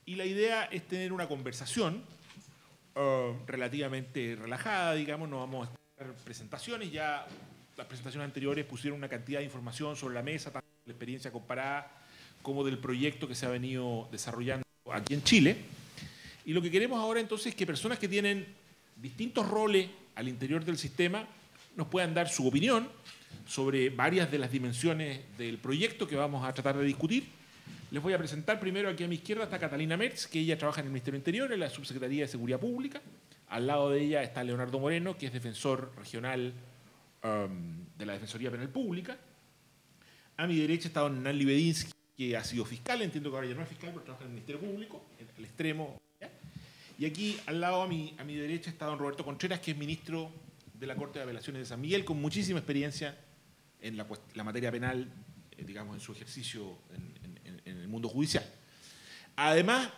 y la idea es tener una conversación relativamente relajada, digamos, no vamos a estar presentaciones, ya las presentaciones anteriores pusieron una cantidad de información sobre la mesa, tanto de la experiencia comparada como del proyecto que se ha venido desarrollando aquí en Chile. Y lo que queremos ahora entonces es que personas que tienen distintos roles al interior del sistema nos puedan dar su opinión sobre varias de las dimensiones del proyecto que vamos a tratar de discutir. Les voy a presentar primero, aquí a mi izquierda está Catalina Merz, que ella trabaja en el Ministerio del Interior, en la Subsecretaría de Seguridad Pública. Al lado de ella está Leonardo Moreno, que es defensor regional de la Defensoría Penal Pública. A mi derecha está don Hernán Libedinsky, que ha sido fiscal, entiendo que ahora ya no es fiscal, pero trabaja en el Ministerio Público, al extremo. ¿Ya? Y aquí, al lado, a mi derecha, está don Roberto Contreras, que es ministro de la Corte de Apelaciones de San Miguel, con muchísima experiencia en la materia penal, digamos, en su ejercicio en el mundo judicial. Además,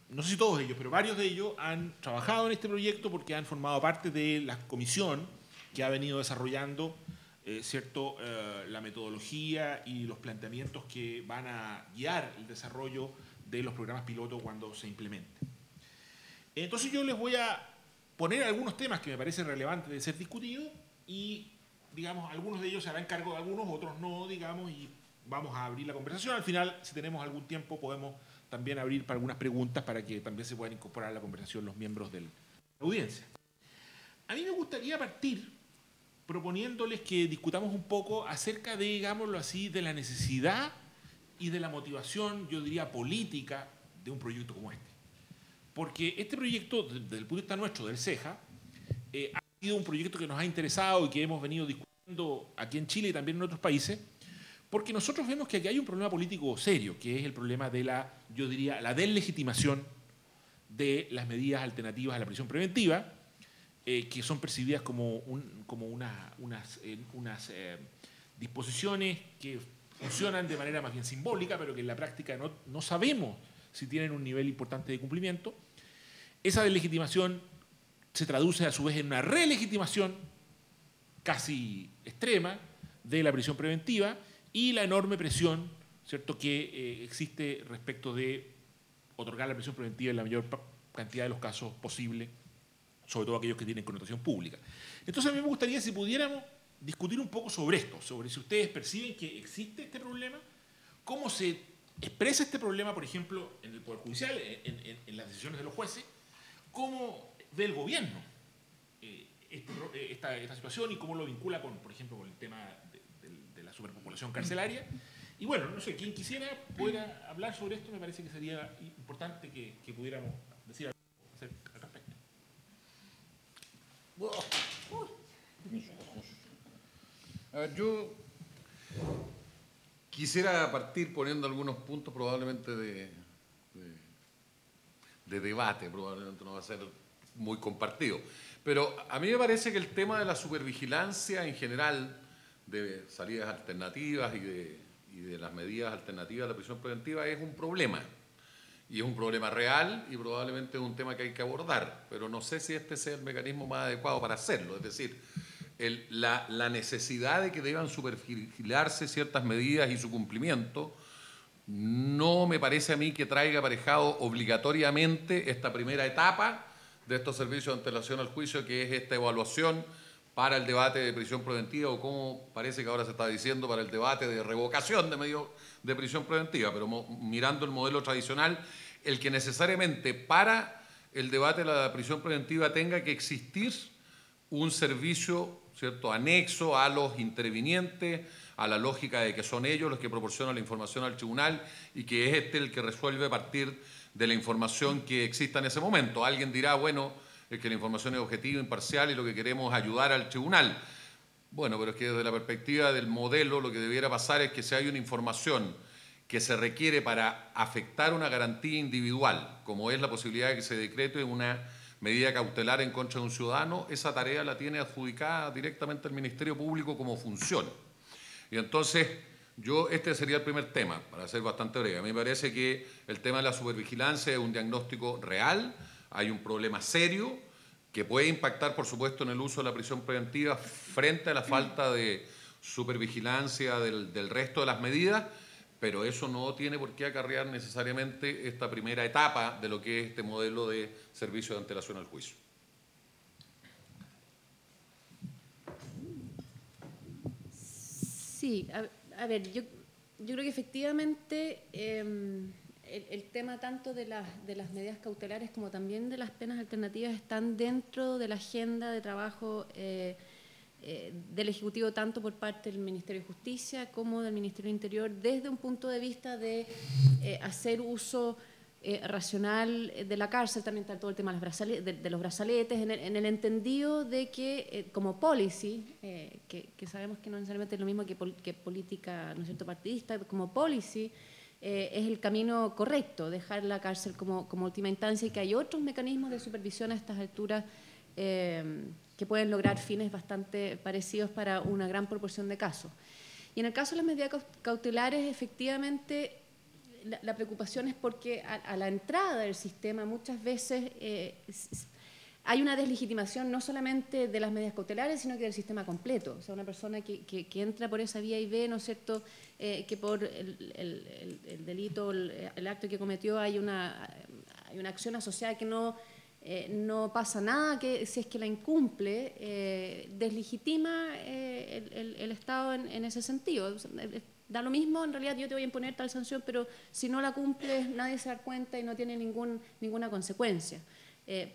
no sé si todos ellos, pero varios de ellos han trabajado en este proyecto porque han formado parte de la comisión que ha venido desarrollando la metodología y los planteamientos que van a guiar el desarrollo de los programas piloto cuando se implementen. Entonces yo les voy a poner algunos temas que me parecen relevantes de ser discutidos y, digamos, algunos de ellos se harán cargo de algunos, otros no, digamos, y vamos a abrir la conversación. Al final, si tenemos algún tiempo, podemos también abrir para algunas preguntas para que también se puedan incorporar a la conversación los miembros de la audiencia. A mí me gustaría partir proponiéndoles que discutamos un poco acerca de, digámoslo así, de la necesidad y de la motivación, yo diría, política de un proyecto como este. Porque este proyecto, desde el punto de vista nuestro, del CEJA, ha sido un proyecto que nos ha interesado y que hemos venido discutiendo aquí en Chile y también en otros países, porque nosotros vemos que aquí hay un problema político serio, que es el problema de yo diría, la deslegitimación de las medidas alternativas a la prisión preventiva, que son percibidas como unas disposiciones que funcionan de manera más bien simbólica, pero que en la práctica no sabemos si tienen un nivel importante de cumplimiento. Esa deslegitimación se traduce a su vez en una relegitimación casi extrema de la prisión preventiva y la enorme presión, ¿cierto?, que existe respecto de otorgar la prisión preventiva en la mayor cantidad de los casos posible, sobre todo aquellos que tienen connotación pública. Entonces a mí me gustaría si pudiéramos discutir un poco sobre esto, sobre si ustedes perciben que existe este problema, cómo se expresa este problema, por ejemplo, en el Poder Judicial, en las decisiones de los jueces, cómo ve el gobierno esta situación y cómo lo vincula con, por ejemplo, con el tema de la superpopulación carcelaria. Y bueno, no sé, quien quisiera poder hablar sobre esto, me parece que sería importante que pudiéramos decir algo al respecto. A ver, yo quisiera partir poniendo algunos puntos probablemente de debate, probablemente no va a ser muy compartido. Pero a mí me parece que el tema de la supervigilancia en general, de salidas alternativas y de las medidas alternativas a la prisión preventiva es un problema. Y es un problema real y probablemente es un tema que hay que abordar, pero no sé si este sea el mecanismo más adecuado para hacerlo. Es decir, la necesidad de que deban supervigilarse ciertas medidas y su cumplimiento no me parece a mí que traiga aparejado obligatoriamente esta primera etapa de estos servicios de antelación al juicio, que es esta evaluación para el debate de prisión preventiva, o como parece que ahora se está diciendo, para el debate de revocación de medios de prisión preventiva, pero mirando el modelo tradicional, el que necesariamente para el debate de la prisión preventiva tenga que existir un servicio, ¿cierto?, anexo a los intervinientes, a la lógica de que son ellos los que proporcionan la información al tribunal y que es el que resuelve a partir de la información que exista en ese momento. Alguien dirá, bueno, es que la información es objetiva, imparcial y lo que queremos es ayudar al tribunal. Bueno, pero es que desde la perspectiva del modelo lo que debiera pasar es que si hay una información que se requiere para afectar una garantía individual, como es la posibilidad de que se decrete una medida cautelar en contra de un ciudadano, esa tarea la tiene adjudicada directamente el Ministerio Público como función. Y entonces, este sería el primer tema, para ser bastante breve. A mí me parece que el tema de la supervigilancia es un diagnóstico real, hay un problema serio que puede impactar, por supuesto, en el uso de la prisión preventiva frente a la falta de supervigilancia del resto de las medidas, pero eso no tiene por qué acarrear necesariamente esta primera etapa de lo que es este modelo de servicio de antelación al juicio. Sí, a ver, yo creo que efectivamente el tema tanto de las medidas cautelares como también de las penas alternativas están dentro de la agenda de trabajo del Ejecutivo, tanto por parte del Ministerio de Justicia como del Ministerio del Interior, desde un punto de vista de hacer uso racional de la cárcel. También está todo el tema de los brazaletes, en el entendido de que como policy, que sabemos que no necesariamente es lo mismo que política, ¿no es cierto?, partidista, como policy es el camino correcto, dejar la cárcel como última instancia, y que hay otros mecanismos de supervisión a estas alturas que pueden lograr fines bastante parecidos para una gran proporción de casos. Y en el caso de las medidas cautelares, efectivamente, la preocupación es porque a la entrada del sistema muchas veces hay una deslegitimación no solamente de las medidas cautelares, sino que del sistema completo. O sea, una persona que entra por esa vía y ve, ¿no es cierto?, que por el delito, el acto que cometió hay una acción asociada que no pasa nada, que si es que la incumple, deslegitima el Estado en ese sentido. Da lo mismo, en realidad yo te voy a imponer tal sanción, pero si no la cumples nadie se da cuenta y no tiene ninguna consecuencia.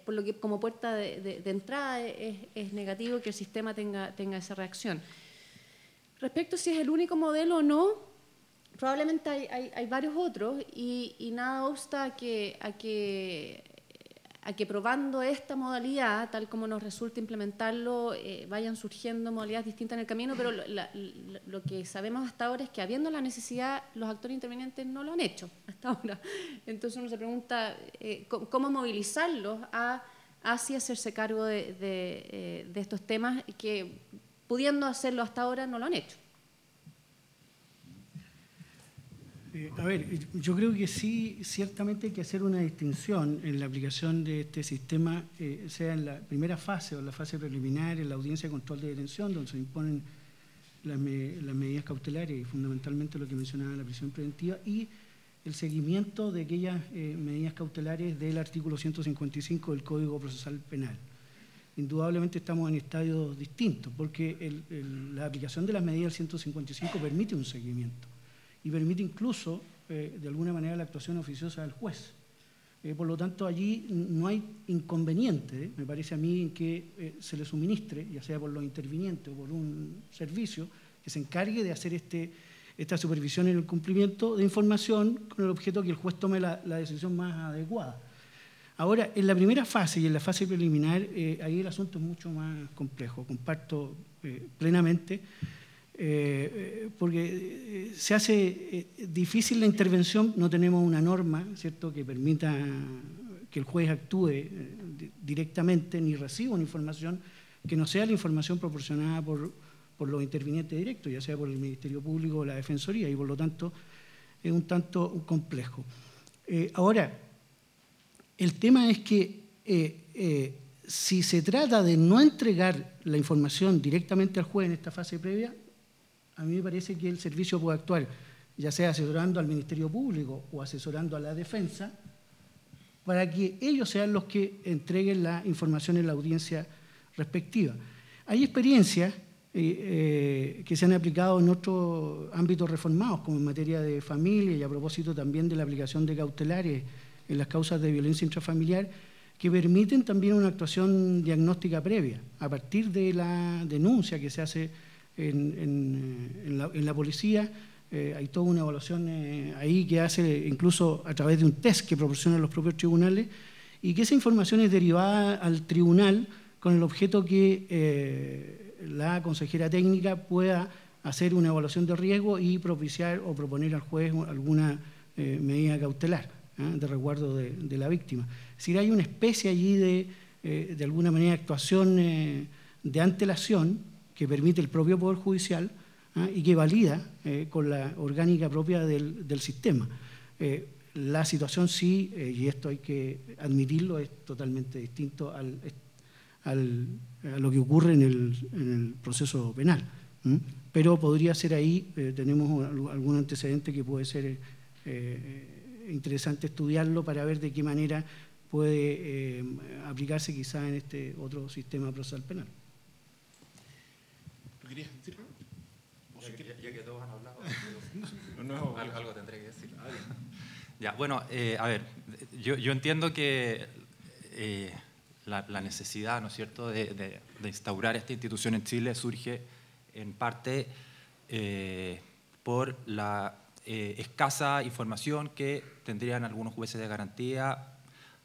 Por lo que como puerta de entrada es negativo que el sistema tenga esa reacción. Respecto a si es el único modelo o no, probablemente hay varios otros y nada obsta a que probando esta modalidad, tal como nos resulta implementarlo, vayan surgiendo modalidades distintas en el camino, pero lo que sabemos hasta ahora es que, habiendo la necesidad, los actores intervinientes no lo han hecho hasta ahora. Entonces uno se pregunta cómo movilizarlos hacia hacerse cargo de estos temas que, pudiendo hacerlo hasta ahora, no lo han hecho. A ver, yo creo que sí, ciertamente hay que hacer una distinción en la aplicación de este sistema, sea en la primera fase o en la fase preliminar, en la audiencia de control de detención, donde se imponen las medidas cautelares y fundamentalmente lo que mencionaba la prisión preventiva, y el seguimiento de aquellas medidas cautelares del artículo 155 del Código Procesal Penal. Indudablemente estamos en estadios distintos, porque la aplicación de las medidas del 155 permite un seguimiento y permite incluso, de alguna manera, la actuación oficiosa del juez. Por lo tanto, allí no hay inconveniente, me parece a mí, en que se le suministre, ya sea por los intervinientes o por un servicio, que se encargue de hacer esta supervisión en el cumplimiento de información con el objeto de que el juez tome la decisión más adecuada. Ahora, en la primera fase y en la fase preliminar, ahí el asunto es mucho más complejo. Comparto plenamente, porque se hace difícil la intervención, no tenemos una norma, ¿cierto?, que permita que el juez actúe directamente ni reciba una información que no sea la información proporcionada por los intervinientes directos, ya sea por el Ministerio Público o la Defensoría, y por lo tanto es un tanto complejo. Ahora, el tema es que si se trata de no entregar la información directamente al juez en esta fase previa, a mí me parece que el servicio puede actuar, ya sea asesorando al Ministerio Público o asesorando a la defensa, para que ellos sean los que entreguen la información en la audiencia respectiva. Hay experiencias que se han aplicado en otros ámbitos reformados, como en materia de familia, y a propósito también de la aplicación de cautelares en las causas de violencia intrafamiliar, que permiten también una actuación diagnóstica previa, a partir de la denuncia que se hace en la policía. Hay toda una evaluación ahí que hace incluso a través de un test que proporcionan los propios tribunales, y que esa información es derivada al tribunal con el objeto que la consejera técnica pueda hacer una evaluación de riesgo y propiciar o proponer al juez alguna medida cautelar de resguardo de la víctima. Es decir, hay una especie allí de alguna manera, actuación de antelación que permite el propio Poder Judicial y que valida con la orgánica propia del sistema. La situación sí, y esto hay que admitirlo, es totalmente distinto a lo que ocurre en el proceso penal. pero podría ser ahí, tenemos algún antecedente que puede ser interesante estudiarlo para ver de qué manera puede aplicarse quizá en este otro sistema procesal penal. ¿Tú querías decirlo? Ya que todos han hablado, No. algo tendré que decir. Ya, bueno, a ver, yo entiendo que la necesidad, ¿no es cierto?, de instaurar esta institución en Chile surge en parte por la escasa información que tendrían algunos jueces de garantía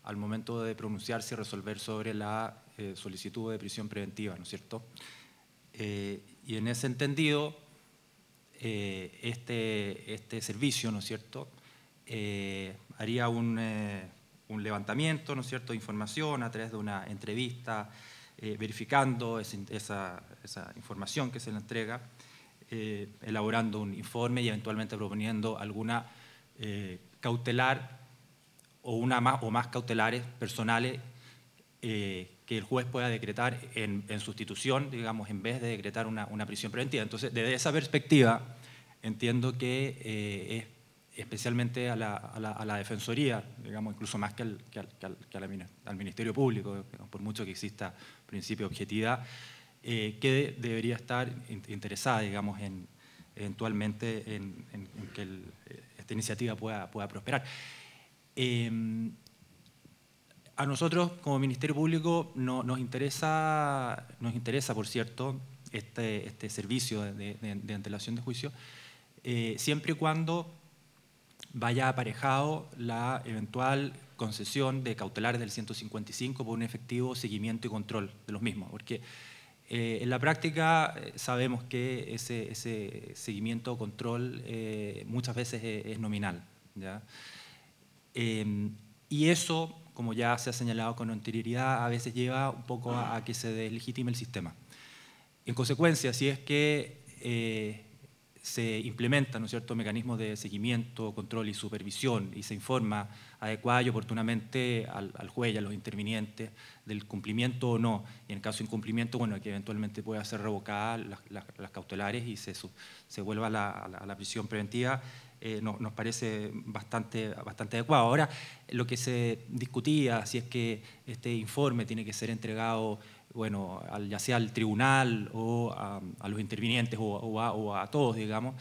al momento de pronunciarse y resolver sobre la solicitud de prisión preventiva, ¿no es cierto? Y en ese entendido, este servicio, ¿no es cierto?, haría un levantamiento, ¿no es cierto?, de información a través de una entrevista, verificando esa información que se le entrega, elaborando un informe y eventualmente proponiendo alguna cautelar o más cautelares personales que el juez pueda decretar en sustitución, digamos, en vez de decretar una prisión preventiva. Entonces, desde esa perspectiva, entiendo que es especialmente a la Defensoría, digamos, incluso más que al Ministerio Público, por mucho que exista principio de objetividad, que debería estar interesada, digamos, eventualmente en que esta iniciativa pueda prosperar. A nosotros, como Ministerio Público, nos interesa, por cierto, este servicio de antelación de juicio, siempre y cuando vaya aparejado la eventual concesión de cautelares del 155 por un efectivo seguimiento y control de los mismos, porque en la práctica sabemos que ese seguimiento o control muchas veces es nominal, ¿ya? Y eso, como ya se ha señalado con anterioridad, a veces lleva un poco a que se deslegitime el sistema. En consecuencia, si es que se implementan, ¿no es cierto?, mecanismos de seguimiento, control y supervisión y se informa adecuada y oportunamente al juez y a los intervinientes del cumplimiento o no, y en caso de incumplimiento, bueno, que eventualmente pueda ser revocada las cautelares y se vuelva a la prisión preventiva, nos parece bastante adecuado. Ahora, lo que se discutía, si es que este informe tiene que ser entregado, bueno, ya sea al tribunal o a los intervinientes o a todos, digamos,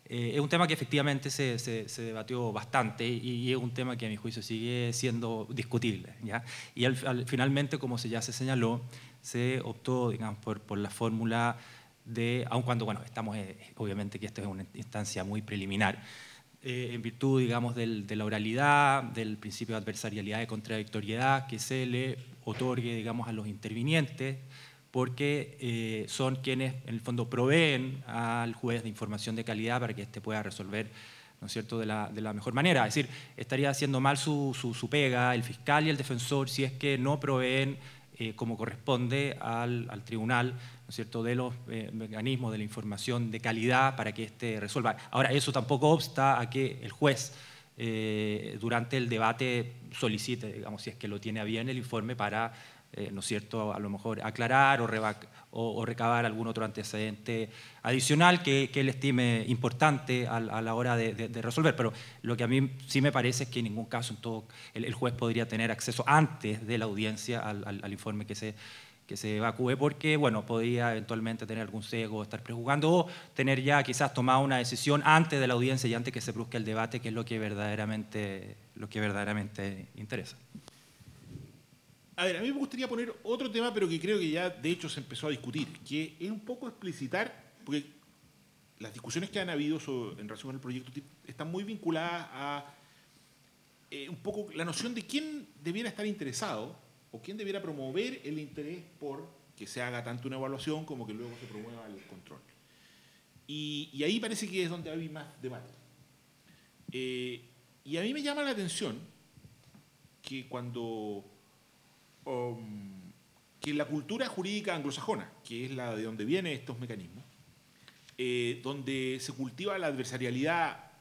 es un tema que efectivamente se debatió bastante y es un tema que a mi juicio sigue siendo discutible, ¿ya? Y finalmente, como ya se señaló, se optó, digamos, por la fórmula de, aun cuando, bueno, estamos, obviamente que esto es una instancia muy preliminar, en virtud, digamos, de la oralidad, del principio de adversarialidad y contradictoriedad que se le otorgue, digamos, a los intervinientes, porque son quienes, en el fondo, proveen al juez de información de calidad para que éste pueda resolver, ¿no es cierto?, de la mejor manera. Es decir, estaría haciendo mal su pega el fiscal y el defensor si es que no proveen como corresponde al tribunal, ¿no es cierto?, de los mecanismos de la información de calidad para que éste resuelva. Ahora, eso tampoco obsta a que el juez durante el debate solicite, digamos, si es que lo tiene a bien el informe para, ¿no es cierto?, a lo mejor aclarar o recabar algún otro antecedente adicional que él estime importante a la hora de resolver. Pero lo que a mí sí me parece es que en ningún caso el juez podría tener acceso antes de la audiencia al informe que se evacúe, porque, bueno, podría eventualmente tener algún sesgo, estar prejuzgando o tener ya quizás tomado una decisión antes de la audiencia y antes que se produzca el debate, que es lo que verdaderamente interesa. A ver, a mí me gustaría poner otro tema, pero que creo que ya de hecho se empezó a discutir, que es un poco explicitar, porque las discusiones que han habido en relación con el proyecto están muy vinculadas a un poco la noción de quién debiera estar interesado o quién debiera promover el interés por que se haga tanto una evaluación como que luego se promueva el control. Y ahí parece que es donde hay más debate. Y a mí me llama la atención que que la cultura jurídica anglosajona, que es la de donde vienen estos mecanismos, donde se cultiva la adversarialidad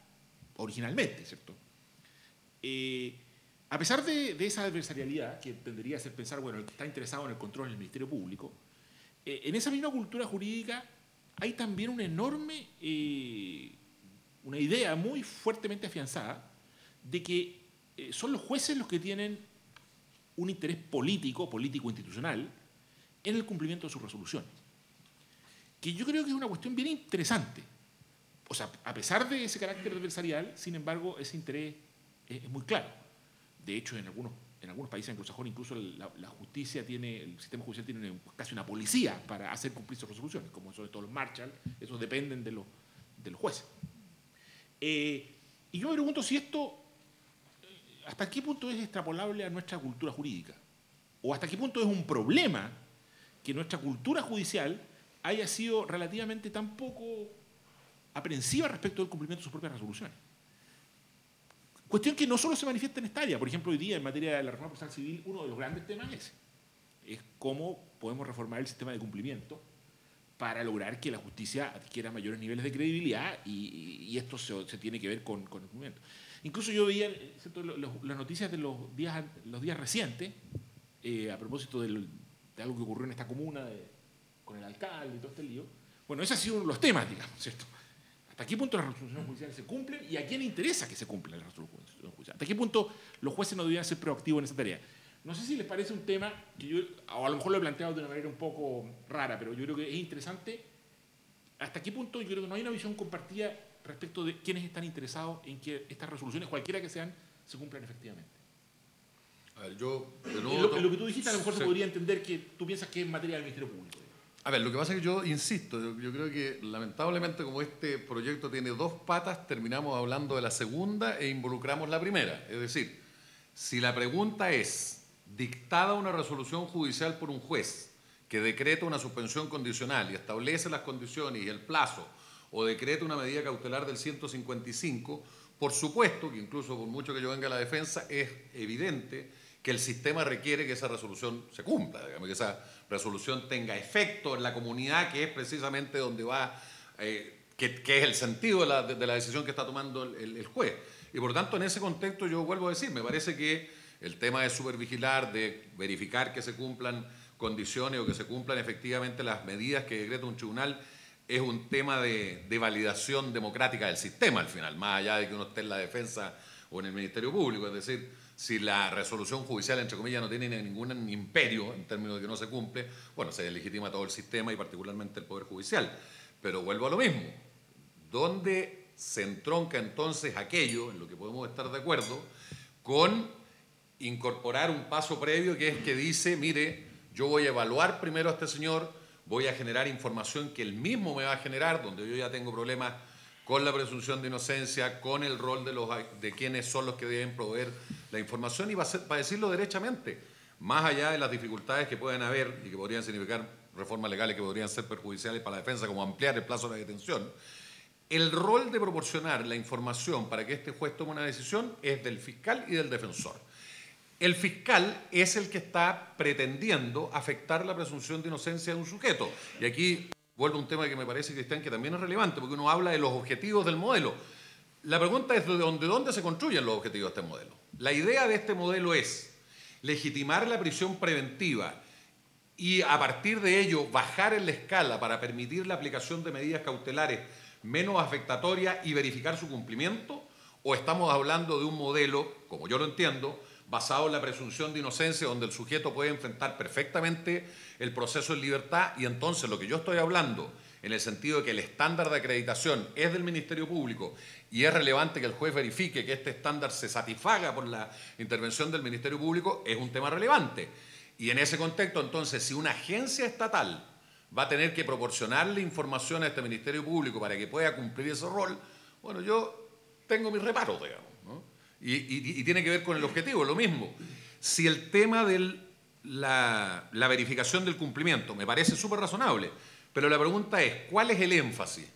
originalmente, ¿cierto? A pesar de esa adversarialidad, que tendría a ser pensar, bueno, el que está interesado en el control en el Ministerio Público, en esa misma cultura jurídica hay también una enorme, una idea muy fuertemente afianzada de que son los jueces los que tienen un interés político-institucional en el cumplimiento de sus resoluciones. Que yo creo que es una cuestión bien interesante. O sea, a pesar de ese carácter adversarial, sin embargo, ese interés es muy claro. De hecho, en algunos países anglosajones incluso la justicia tiene, el sistema judicial tiene casi una policía para hacer cumplir sus resoluciones, como sobre todo los Marshall, esos dependen de los jueces. Y yo me pregunto si esto, ¿hasta qué punto es extrapolable a nuestra cultura jurídica? ¿O hasta qué punto es un problema que nuestra cultura judicial haya sido relativamente tan poco aprensiva respecto del cumplimiento de sus propias resoluciones? Cuestión que no solo se manifiesta en esta área. Por ejemplo, hoy día en materia de la reforma procesal civil, uno de los grandes temas es cómo podemos reformar el sistema de cumplimiento para lograr que la justicia adquiera mayores niveles de credibilidad y esto se tiene que ver con el cumplimiento. Incluso yo veía las noticias de los días recientes a propósito de algo que ocurrió en esta comuna con el alcalde y todo este lío. Bueno, ese ha sido uno de los temas, digamos, ¿cierto? ¿Hasta qué punto las resoluciones judiciales se cumplen y a quién le interesa que se cumplan las resoluciones judiciales? ¿Hasta qué punto los jueces no deberían ser proactivos en esa tarea? No sé si les parece un tema que yo, o a lo mejor lo he planteado de una manera un poco rara, pero yo creo que es interesante. ¿Hasta qué punto yo creo que no hay una visión compartida respecto de quiénes están interesados en que estas resoluciones, cualquiera que sean, se cumplan efectivamente? A ver, yo de nuevo, lo que tú dijiste a lo mejor se podría entender que tú piensas que es materia del Ministerio Público. A ver, lo que pasa es que yo insisto, yo creo que lamentablemente como este proyecto tiene dos patas, terminamos hablando de la segunda e involucramos la primera. Es decir, si la pregunta es, dictada una resolución judicial por un juez que decreta una suspensión condicional y establece las condiciones y el plazo, o decreta una medida cautelar del 155, por supuesto que incluso por mucho que yo venga a la defensa, es evidente que el sistema requiere que esa resolución se cumpla, digamos, que esa resolución tenga efecto en la comunidad, que es precisamente donde va, que es el sentido de la decisión que está tomando el juez. Y por tanto, en ese contexto yo vuelvo a decir, me parece que el tema de supervigilar, de verificar que se cumplan condiciones o que se cumplan efectivamente las medidas que decreta un tribunal, es un tema de validación democrática del sistema al final, más allá de que uno esté en la defensa o en el Ministerio Público. Es decir, si la resolución judicial, entre comillas, no tiene ningún imperio en términos de que no se cumple, bueno, se deslegitima todo el sistema y particularmente el Poder Judicial. Pero vuelvo a lo mismo. ¿Dónde se entronca entonces aquello en lo que podemos estar de acuerdo con incorporar un paso previo que es que dice, mire, yo voy a evaluar primero a este señor, voy a generar información que él mismo me va a generar, donde yo ya tengo problemas con la presunción de inocencia, con el rol de quienes son los que deben proveer la información y para decirlo derechamente, más allá de las dificultades que pueden haber y que podrían significar reformas legales que podrían ser perjudiciales para la defensa, como ampliar el plazo de la detención, el rol de proporcionar la información para que este juez tome una decisión es del fiscal y del defensor. El fiscal es el que está pretendiendo afectar la presunción de inocencia de un sujeto. Y aquí vuelvo a un tema que me parece, Cristian, que también es relevante, porque uno habla de los objetivos del modelo. La pregunta es de dónde se construyen los objetivos de este modelo. La idea de este modelo es legitimar la prisión preventiva y a partir de ello bajar en la escala para permitir la aplicación de medidas cautelares menos afectatorias y verificar su cumplimiento, o estamos hablando de un modelo, como yo lo entiendo, basado en la presunción de inocencia, donde el sujeto puede enfrentar perfectamente el proceso en libertad, y entonces lo que yo estoy hablando, en el sentido de que el estándar de acreditación es del Ministerio Público y es relevante que el juez verifique que este estándar se satisfaga por la intervención del Ministerio Público, es un tema relevante. Y en ese contexto, entonces, si una agencia estatal va a tener que proporcionarle información a este Ministerio Público para que pueda cumplir ese rol, bueno, yo tengo mis reparos, digamos, ¿no? Y tiene que ver con el objetivo, lo mismo. Si el tema de la verificación del cumplimiento me parece súper razonable, pero la pregunta es, ¿cuál es el énfasis?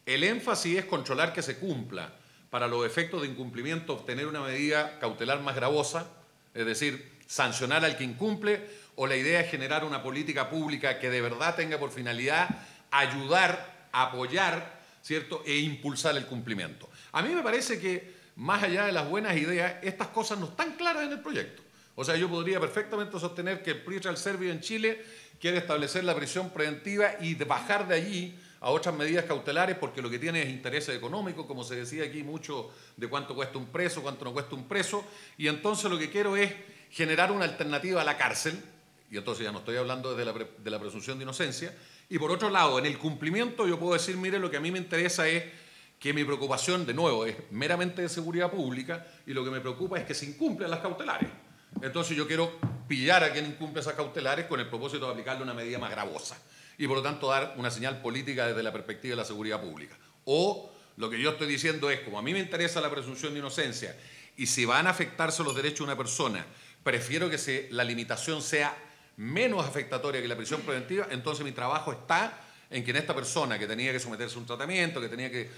El énfasis es controlar que se cumpla, para los efectos de incumplimiento obtener una medida cautelar más gravosa, es decir, sancionar al que incumple, o la idea es generar una política pública que de verdad tenga por finalidad ayudar, apoyar, ¿cierto?, e impulsar el cumplimiento. A mí me parece que más allá de las buenas ideas, estas cosas no están claras en el proyecto. O sea, yo podría perfectamente sostener que el Pretrial Service en Chile quiere establecer la prisión preventiva y bajar de allí a otras medidas cautelares porque lo que tiene es intereses económicos, como se decía aquí mucho de cuánto cuesta un preso, cuánto no cuesta un preso, y entonces lo que quiero es generar una alternativa a la cárcel, y entonces ya no estoy hablando de la presunción de inocencia, y por otro lado, en el cumplimiento yo puedo decir, mire, lo que a mí me interesa es que mi preocupación, de nuevo, es meramente de seguridad pública, y lo que me preocupa es que se incumplan las cautelares. Entonces yo quiero pillar a quien incumple esas cautelares con el propósito de aplicarle una medida más gravosa y por lo tanto dar una señal política desde la perspectiva de la seguridad pública. O lo que yo estoy diciendo es, como a mí me interesa la presunción de inocencia y si van a afectarse los derechos de una persona, prefiero que la limitación sea menos afectatoria que la prisión preventiva, entonces mi trabajo está en que en esta persona que tenía que someterse a un tratamiento, que tenía que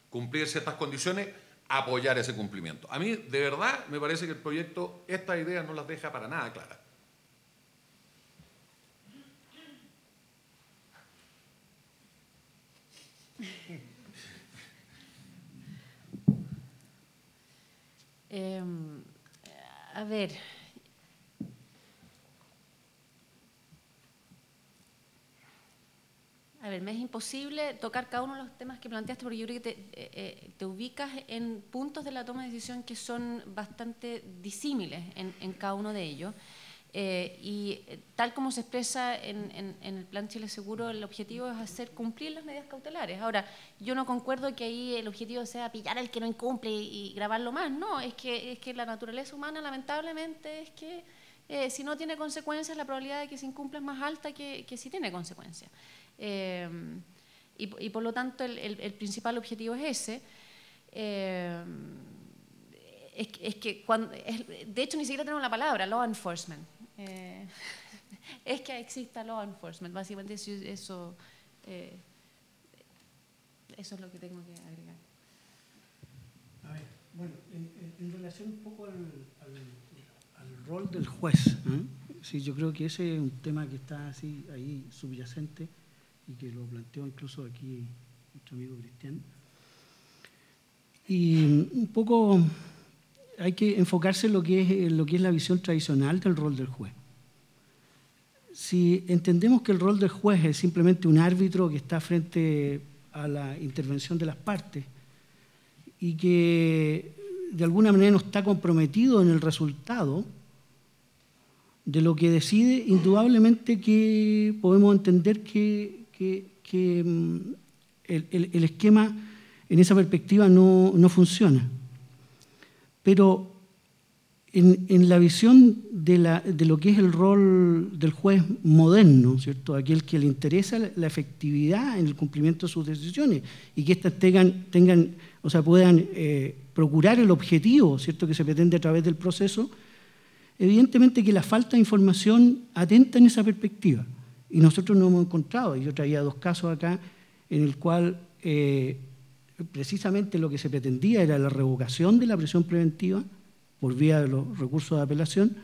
cumplir ciertas condiciones, apoyar ese cumplimiento. A mí, de verdad, me parece que el proyecto, estas ideas no las deja para nada claras. A ver, me es imposible tocar cada uno de los temas que planteaste porque yo creo que te ubicas en puntos de la toma de decisión que son bastante disímiles en cada uno de ellos. Y tal como se expresa en el Plan Chile Seguro, el objetivo es hacer cumplir las medidas cautelares. Ahora, yo no concuerdo que ahí el objetivo sea pillar al que no incumple y grabarlo más. No, es que la naturaleza humana, lamentablemente, es que si no tiene consecuencias, la probabilidad de que se incumpla es más alta que si tiene consecuencias. Y por lo tanto, el principal objetivo es ese. De hecho, ni siquiera tenemos la palabra, law enforcement. Es que exista law enforcement, básicamente eso es lo que tengo que agregar. A ver, bueno, en relación un poco al rol del juez, sí, yo creo que ese es un tema que está así ahí subyacente y que lo planteó incluso aquí nuestro amigo Cristian. Y un poco hay que enfocarse en lo que es la visión tradicional del rol del juez. Si entendemos que el rol del juez es simplemente un árbitro que está frente a la intervención de las partes y que de alguna manera no está comprometido en el resultado de lo que decide, indudablemente que podemos entender que el esquema en esa perspectiva no funciona. Pero en la visión de lo que es el rol del juez moderno, ¿cierto? Aquel que le interesa la efectividad en el cumplimiento de sus decisiones y que éstas puedan procurar el objetivo, ¿cierto?, que se pretende a través del proceso, evidentemente que la falta de información atenta en esa perspectiva. Y nosotros nos hemos encontrado, y yo traía 2 casos acá, en el cual precisamente lo que se pretendía era la revocación de la prisión preventiva por vía de los recursos de apelación,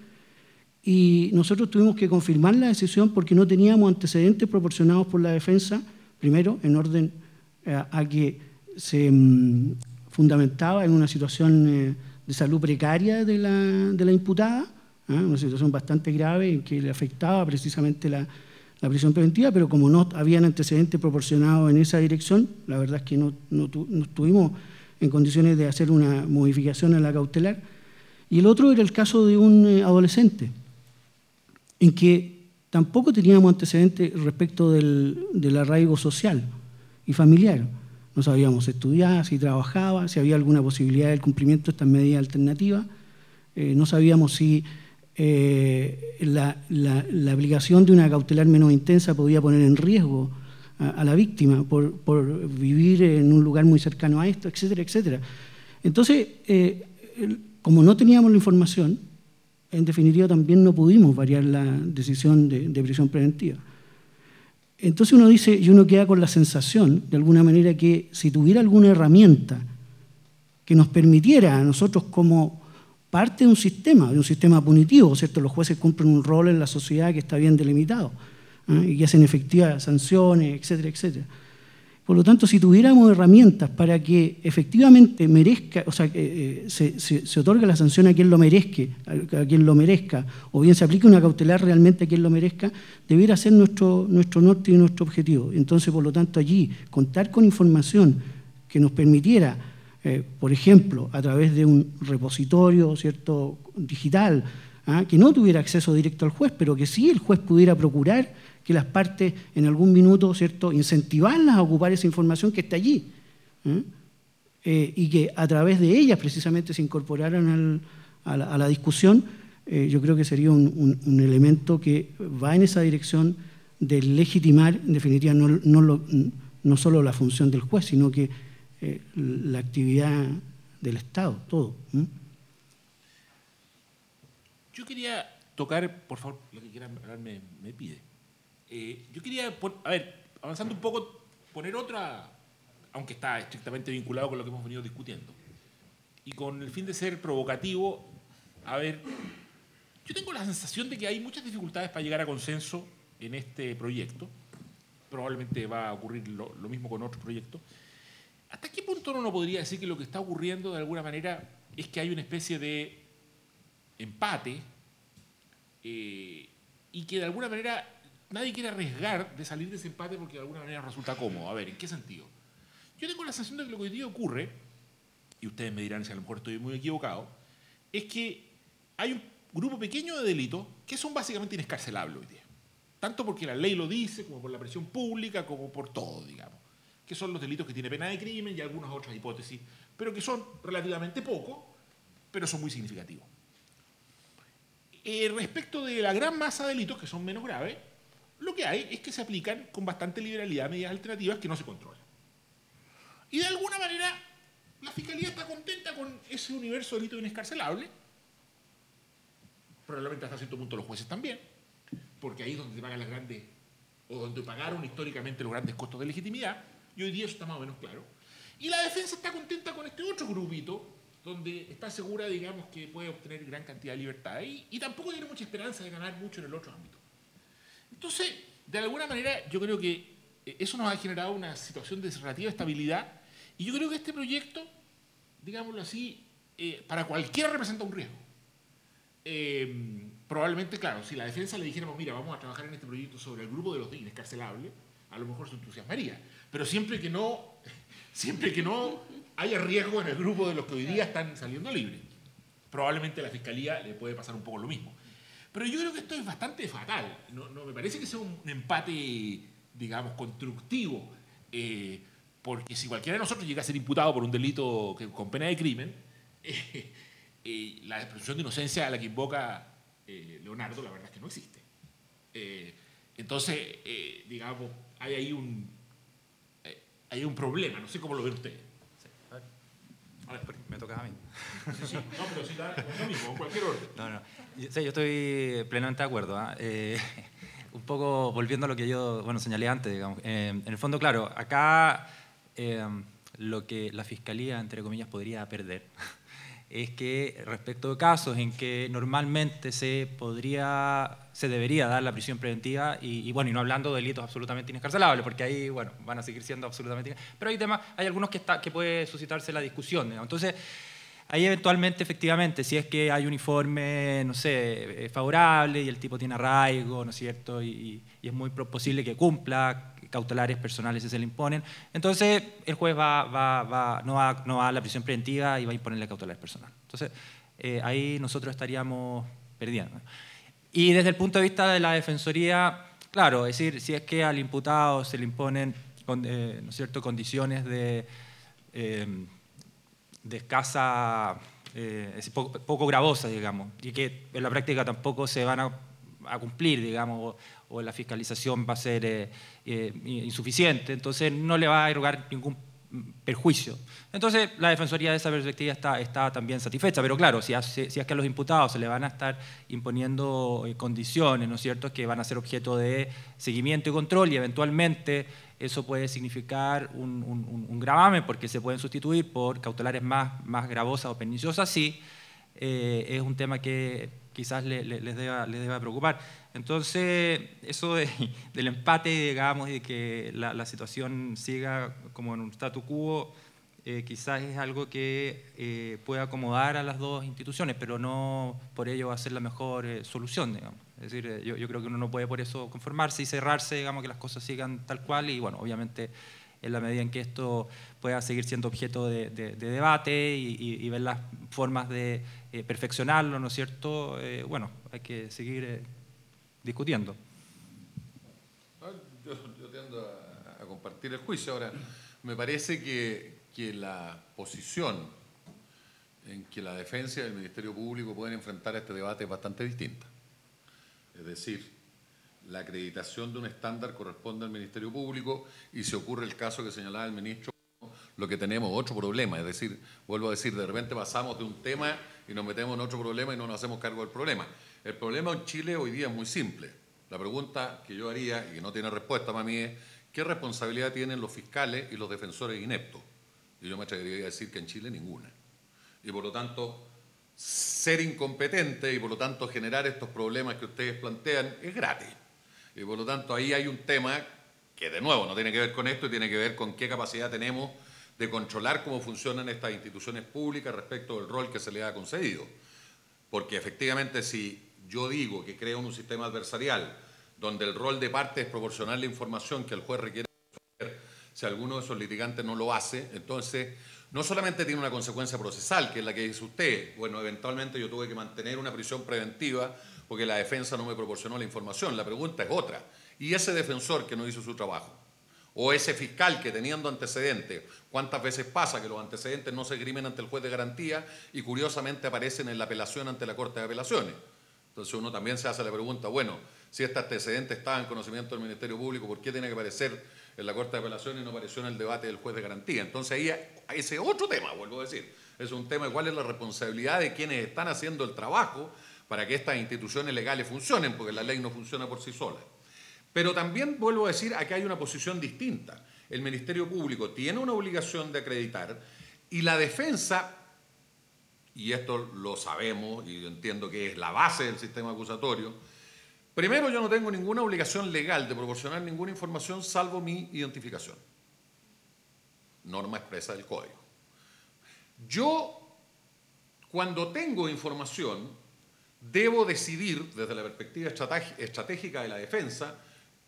y nosotros tuvimos que confirmar la decisión porque no teníamos antecedentes proporcionados por la defensa, primero, en orden a que se fundamentaba en una situación de salud precaria de la imputada, una situación bastante grave en que le afectaba precisamente la prisión preventiva, pero como no habían antecedentes proporcionados en esa dirección, la verdad es que no estuvimos en condiciones de hacer una modificación a la cautelar. Y el otro era el caso de un adolescente, en que tampoco teníamos antecedentes respecto del arraigo social y familiar. No sabíamos si estudiaba, si trabajaba, si había alguna posibilidad del cumplimiento de estas medidas alternativas. No sabíamos si la aplicación de una cautelar menos intensa podía poner en riesgo a la víctima por vivir en un lugar muy cercano a esto, etcétera, etcétera. Entonces, como no teníamos la información, en definitiva también no pudimos variar la decisión de prisión preventiva. Entonces uno dice, y uno queda con la sensación, de alguna manera, que si tuviera alguna herramienta que nos permitiera a nosotros como parte de un sistema punitivo, ¿cierto? Los jueces cumplen un rol en la sociedad que está bien delimitado, y que hacen efectivas sanciones, etcétera, etcétera. Por lo tanto, si tuviéramos herramientas para que efectivamente merezca, o sea, se otorgue la sanción a quien lo merezca, o bien se aplique una cautelar realmente a quien lo merezca, debiera ser nuestro norte y nuestro objetivo. Entonces, por lo tanto, allí contar con información que nos permitiera, por ejemplo, a través de un repositorio, ¿cierto?, digital, que no tuviera acceso directo al juez, pero que sí el juez pudiera procurar que las partes en algún minuto, ¿cierto?, incentivarlas a ocupar esa información que está allí, y que a través de ellas precisamente se incorporaran a la discusión. Yo creo que sería un elemento que va en esa dirección de legitimar, en definitiva, no solo la función del juez, sino que la actividad del Estado, todo. Yo quería tocar, por favor, lo que quieran hablar me pide. Yo quería, a ver, avanzando un poco, poner otra, aunque está estrictamente vinculado con lo que hemos venido discutiendo, y con el fin de ser provocativo, a ver, yo tengo la sensación de que hay muchas dificultades para llegar a consenso en este proyecto. Probablemente va a ocurrir lo mismo con otros proyectos. ¿Hasta qué punto uno podría decir que lo que está ocurriendo de alguna manera es que hay una especie de empate y que de alguna manera nadie quiere arriesgar de salir de ese empate porque de alguna manera resulta cómodo? A ver, ¿en qué sentido? Yo tengo la sensación de que lo que hoy día ocurre, y ustedes me dirán si a lo mejor estoy muy equivocado, es que hay un grupo pequeño de delitos que son básicamente inescarcelables hoy día. Tanto porque la ley lo dice, como por la presión pública, como por todo, digamos. Que son los delitos que tiene pena de crimen y algunas otras hipótesis, pero que son relativamente pocos, pero son muy significativos. Respecto de la gran masa de delitos que son menos graves, lo que hay es que se aplican con bastante liberalidad medidas alternativas que no se controlan. Y de alguna manera la Fiscalía está contenta con ese universo de delitos inescarcelables, probablemente hasta cierto punto los jueces también, porque ahí es donde se pagan las grandes, o donde pagaron históricamente los grandes costos de legitimidad, y hoy día eso está más o menos claro. Y la defensa está contenta con este otro grupito, donde está segura, digamos, que puede obtener gran cantidad de libertad, y tampoco tiene mucha esperanza de ganar mucho en el otro ámbito. Entonces, de alguna manera, yo creo que eso nos ha generado una situación de relativa estabilidad, y yo creo que este proyecto, digámoslo así, para cualquiera representa un riesgo. Probablemente, claro, si la defensa le dijéramos, mira, vamos a trabajar en este proyecto sobre el grupo de los inescarcelables, a lo mejor se entusiasmaría, pero siempre que no haya riesgo en el grupo de los que hoy día están saliendo libres, probablemente a la Fiscalía le puede pasar un poco lo mismo. Pero yo creo que esto es bastante fatal. No me parece que sea un empate, digamos, constructivo, porque si cualquiera de nosotros llega a ser imputado por un delito con pena de crimen, la presunción de inocencia a la que invoca Leonardo, la verdad es que no existe. Entonces, digamos, hay ahí un problema. No sé cómo lo ven ustedes. A ver, me tocaba a mí. Sí. No, pero sí, da lo mismo, en cualquier orden. No. Sí, yo estoy plenamente de acuerdo. Un poco volviendo a lo que yo señalé antes, digamos. En el fondo, claro, acá lo que la Fiscalía, entre comillas, podría perder es que respecto de casos en que normalmente se debería dar la prisión preventiva y no hablando de delitos absolutamente inescarcelables, porque ahí van a seguir siendo absolutamente pero hay algunos que puede suscitarse la discusión, ¿no? Entonces ahí eventualmente, efectivamente, si es que hay un informe, no sé, favorable y el tipo tiene arraigo, ¿no es cierto? Y es muy posible que cumpla cautelares personales si se le imponen, entonces el juez no va a la prisión preventiva y va a imponerle cautelares personales. Entonces ahí nosotros estaríamos perdiendo. Y desde el punto de vista de la Defensoría, claro, es decir, si es que al imputado se le imponen ¿no es cierto?, condiciones de escasa, poco gravosas, digamos, y que en la práctica tampoco se van a cumplir, digamos, o la fiscalización va a ser insuficiente, entonces no le va a erogar ningún perjuicio. Entonces la Defensoría de esa perspectiva está también satisfecha, pero claro, si es que a los imputados se le van a estar imponiendo condiciones, ¿no es cierto?, que van a ser objeto de seguimiento y control, y eventualmente eso puede significar un gravamen porque se pueden sustituir por cautelares más gravosas o perniciosas, sí, es un tema que quizás les deba preocupar. Entonces, eso del empate, digamos, y de que la situación siga como en un statu quo, quizás es algo que puede acomodar a las dos instituciones, pero no por ello va a ser la mejor solución, digamos. Es decir, yo creo que uno no puede por eso conformarse y cerrarse, digamos, que las cosas sigan tal cual, y bueno, obviamente en la medida en que esto pueda seguir siendo objeto de debate y ver las formas de perfeccionarlo, ¿no es cierto? Bueno, hay que seguir discutiendo. Yo tiendo a compartir el juicio. Ahora, me parece que la posición en que la defensa y el Ministerio Público pueden enfrentar este debate es bastante distinta. Es decir, la acreditación de un estándar corresponde al Ministerio Público y si ocurre el caso que señalaba el ministro, lo que tenemos otro problema. Es decir, vuelvo a decir, de repente pasamos de un tema y nos metemos en otro problema y no nos hacemos cargo del problema. El problema en Chile hoy día es muy simple. La pregunta que yo haría, y que no tiene respuesta para mí, es ¿qué responsabilidad tienen los fiscales y los defensores ineptos? Y yo me atrevería a decir que en Chile ninguna. Y por lo tanto, ser incompetente y por lo tanto generar estos problemas que ustedes plantean es gratis. Y por lo tanto ahí hay un tema que de nuevo no tiene que ver con esto y tiene que ver con qué capacidad tenemos de controlar cómo funcionan estas instituciones públicas respecto del rol que se les ha concedido. Porque efectivamente si yo digo que creo un sistema adversarial donde el rol de parte es proporcionar la información que el juez requiere, si alguno de esos litigantes no lo hace, entonces no solamente tiene una consecuencia procesal, que es la que dice usted, bueno, eventualmente yo tuve que mantener una prisión preventiva porque la defensa no me proporcionó la información. La pregunta es otra. ¿Y ese defensor que no hizo su trabajo? O ese fiscal que teniendo antecedentes, ¿cuántas veces pasa que los antecedentes no se esgrimen ante el juez de garantía y curiosamente aparecen en la apelación ante la Corte de Apelaciones? Entonces uno también se hace la pregunta, bueno, si este antecedente estaba en conocimiento del Ministerio Público, ¿por qué tiene que aparecer en la Corte de Apelaciones y no apareció en el debate del juez de garantía? Entonces ahí ese otro tema, vuelvo a decir, es un tema de cuál es la responsabilidad de quienes están haciendo el trabajo para que estas instituciones legales funcionen, porque la ley no funciona por sí sola. Pero también, vuelvo a decir, aquí hay una posición distinta. El Ministerio Público tiene una obligación de acreditar y la defensa, y esto lo sabemos y entiendo que es la base del sistema acusatorio, primero yo no tengo ninguna obligación legal de proporcionar ninguna información salvo mi identificación. Norma expresa del Código. Yo, cuando tengo información, debo decidir desde la perspectiva estratégica de la defensa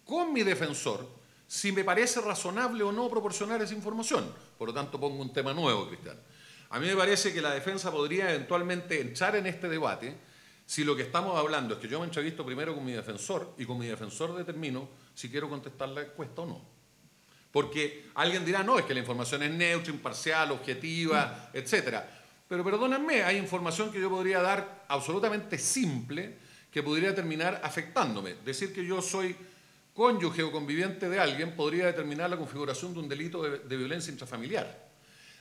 con mi defensor si me parece razonable o no proporcionar esa información. Por lo tanto, pongo un tema nuevo, Cristian. A mí me parece que la defensa podría eventualmente entrar en este debate si lo que estamos hablando es que yo me entrevisto primero con mi defensor y con mi defensor determino si quiero contestar la encuesta o no. Porque alguien dirá, no, es que la información es neutra, imparcial, objetiva, etcétera. Pero perdónenme, hay información que yo podría dar absolutamente simple que podría terminar afectándome. Decir que yo soy cónyuge o conviviente de alguien podría determinar la configuración de un delito de violencia intrafamiliar.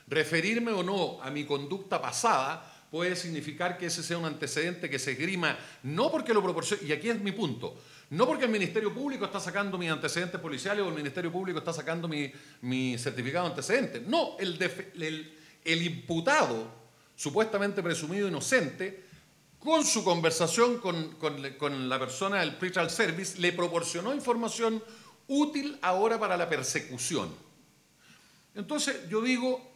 Referirme o no a mi conducta pasada puede significar que ese sea un antecedente que se esgrima, no porque lo proporcione, y aquí es mi punto, no porque el Ministerio Público está sacando mis antecedentes policiales o el Ministerio Público está sacando mi certificado de antecedentes. No, el imputado, supuestamente presumido inocente, con su conversación con la persona del pretrial service, le proporcionó información útil ahora para la persecución. Entonces, yo digo,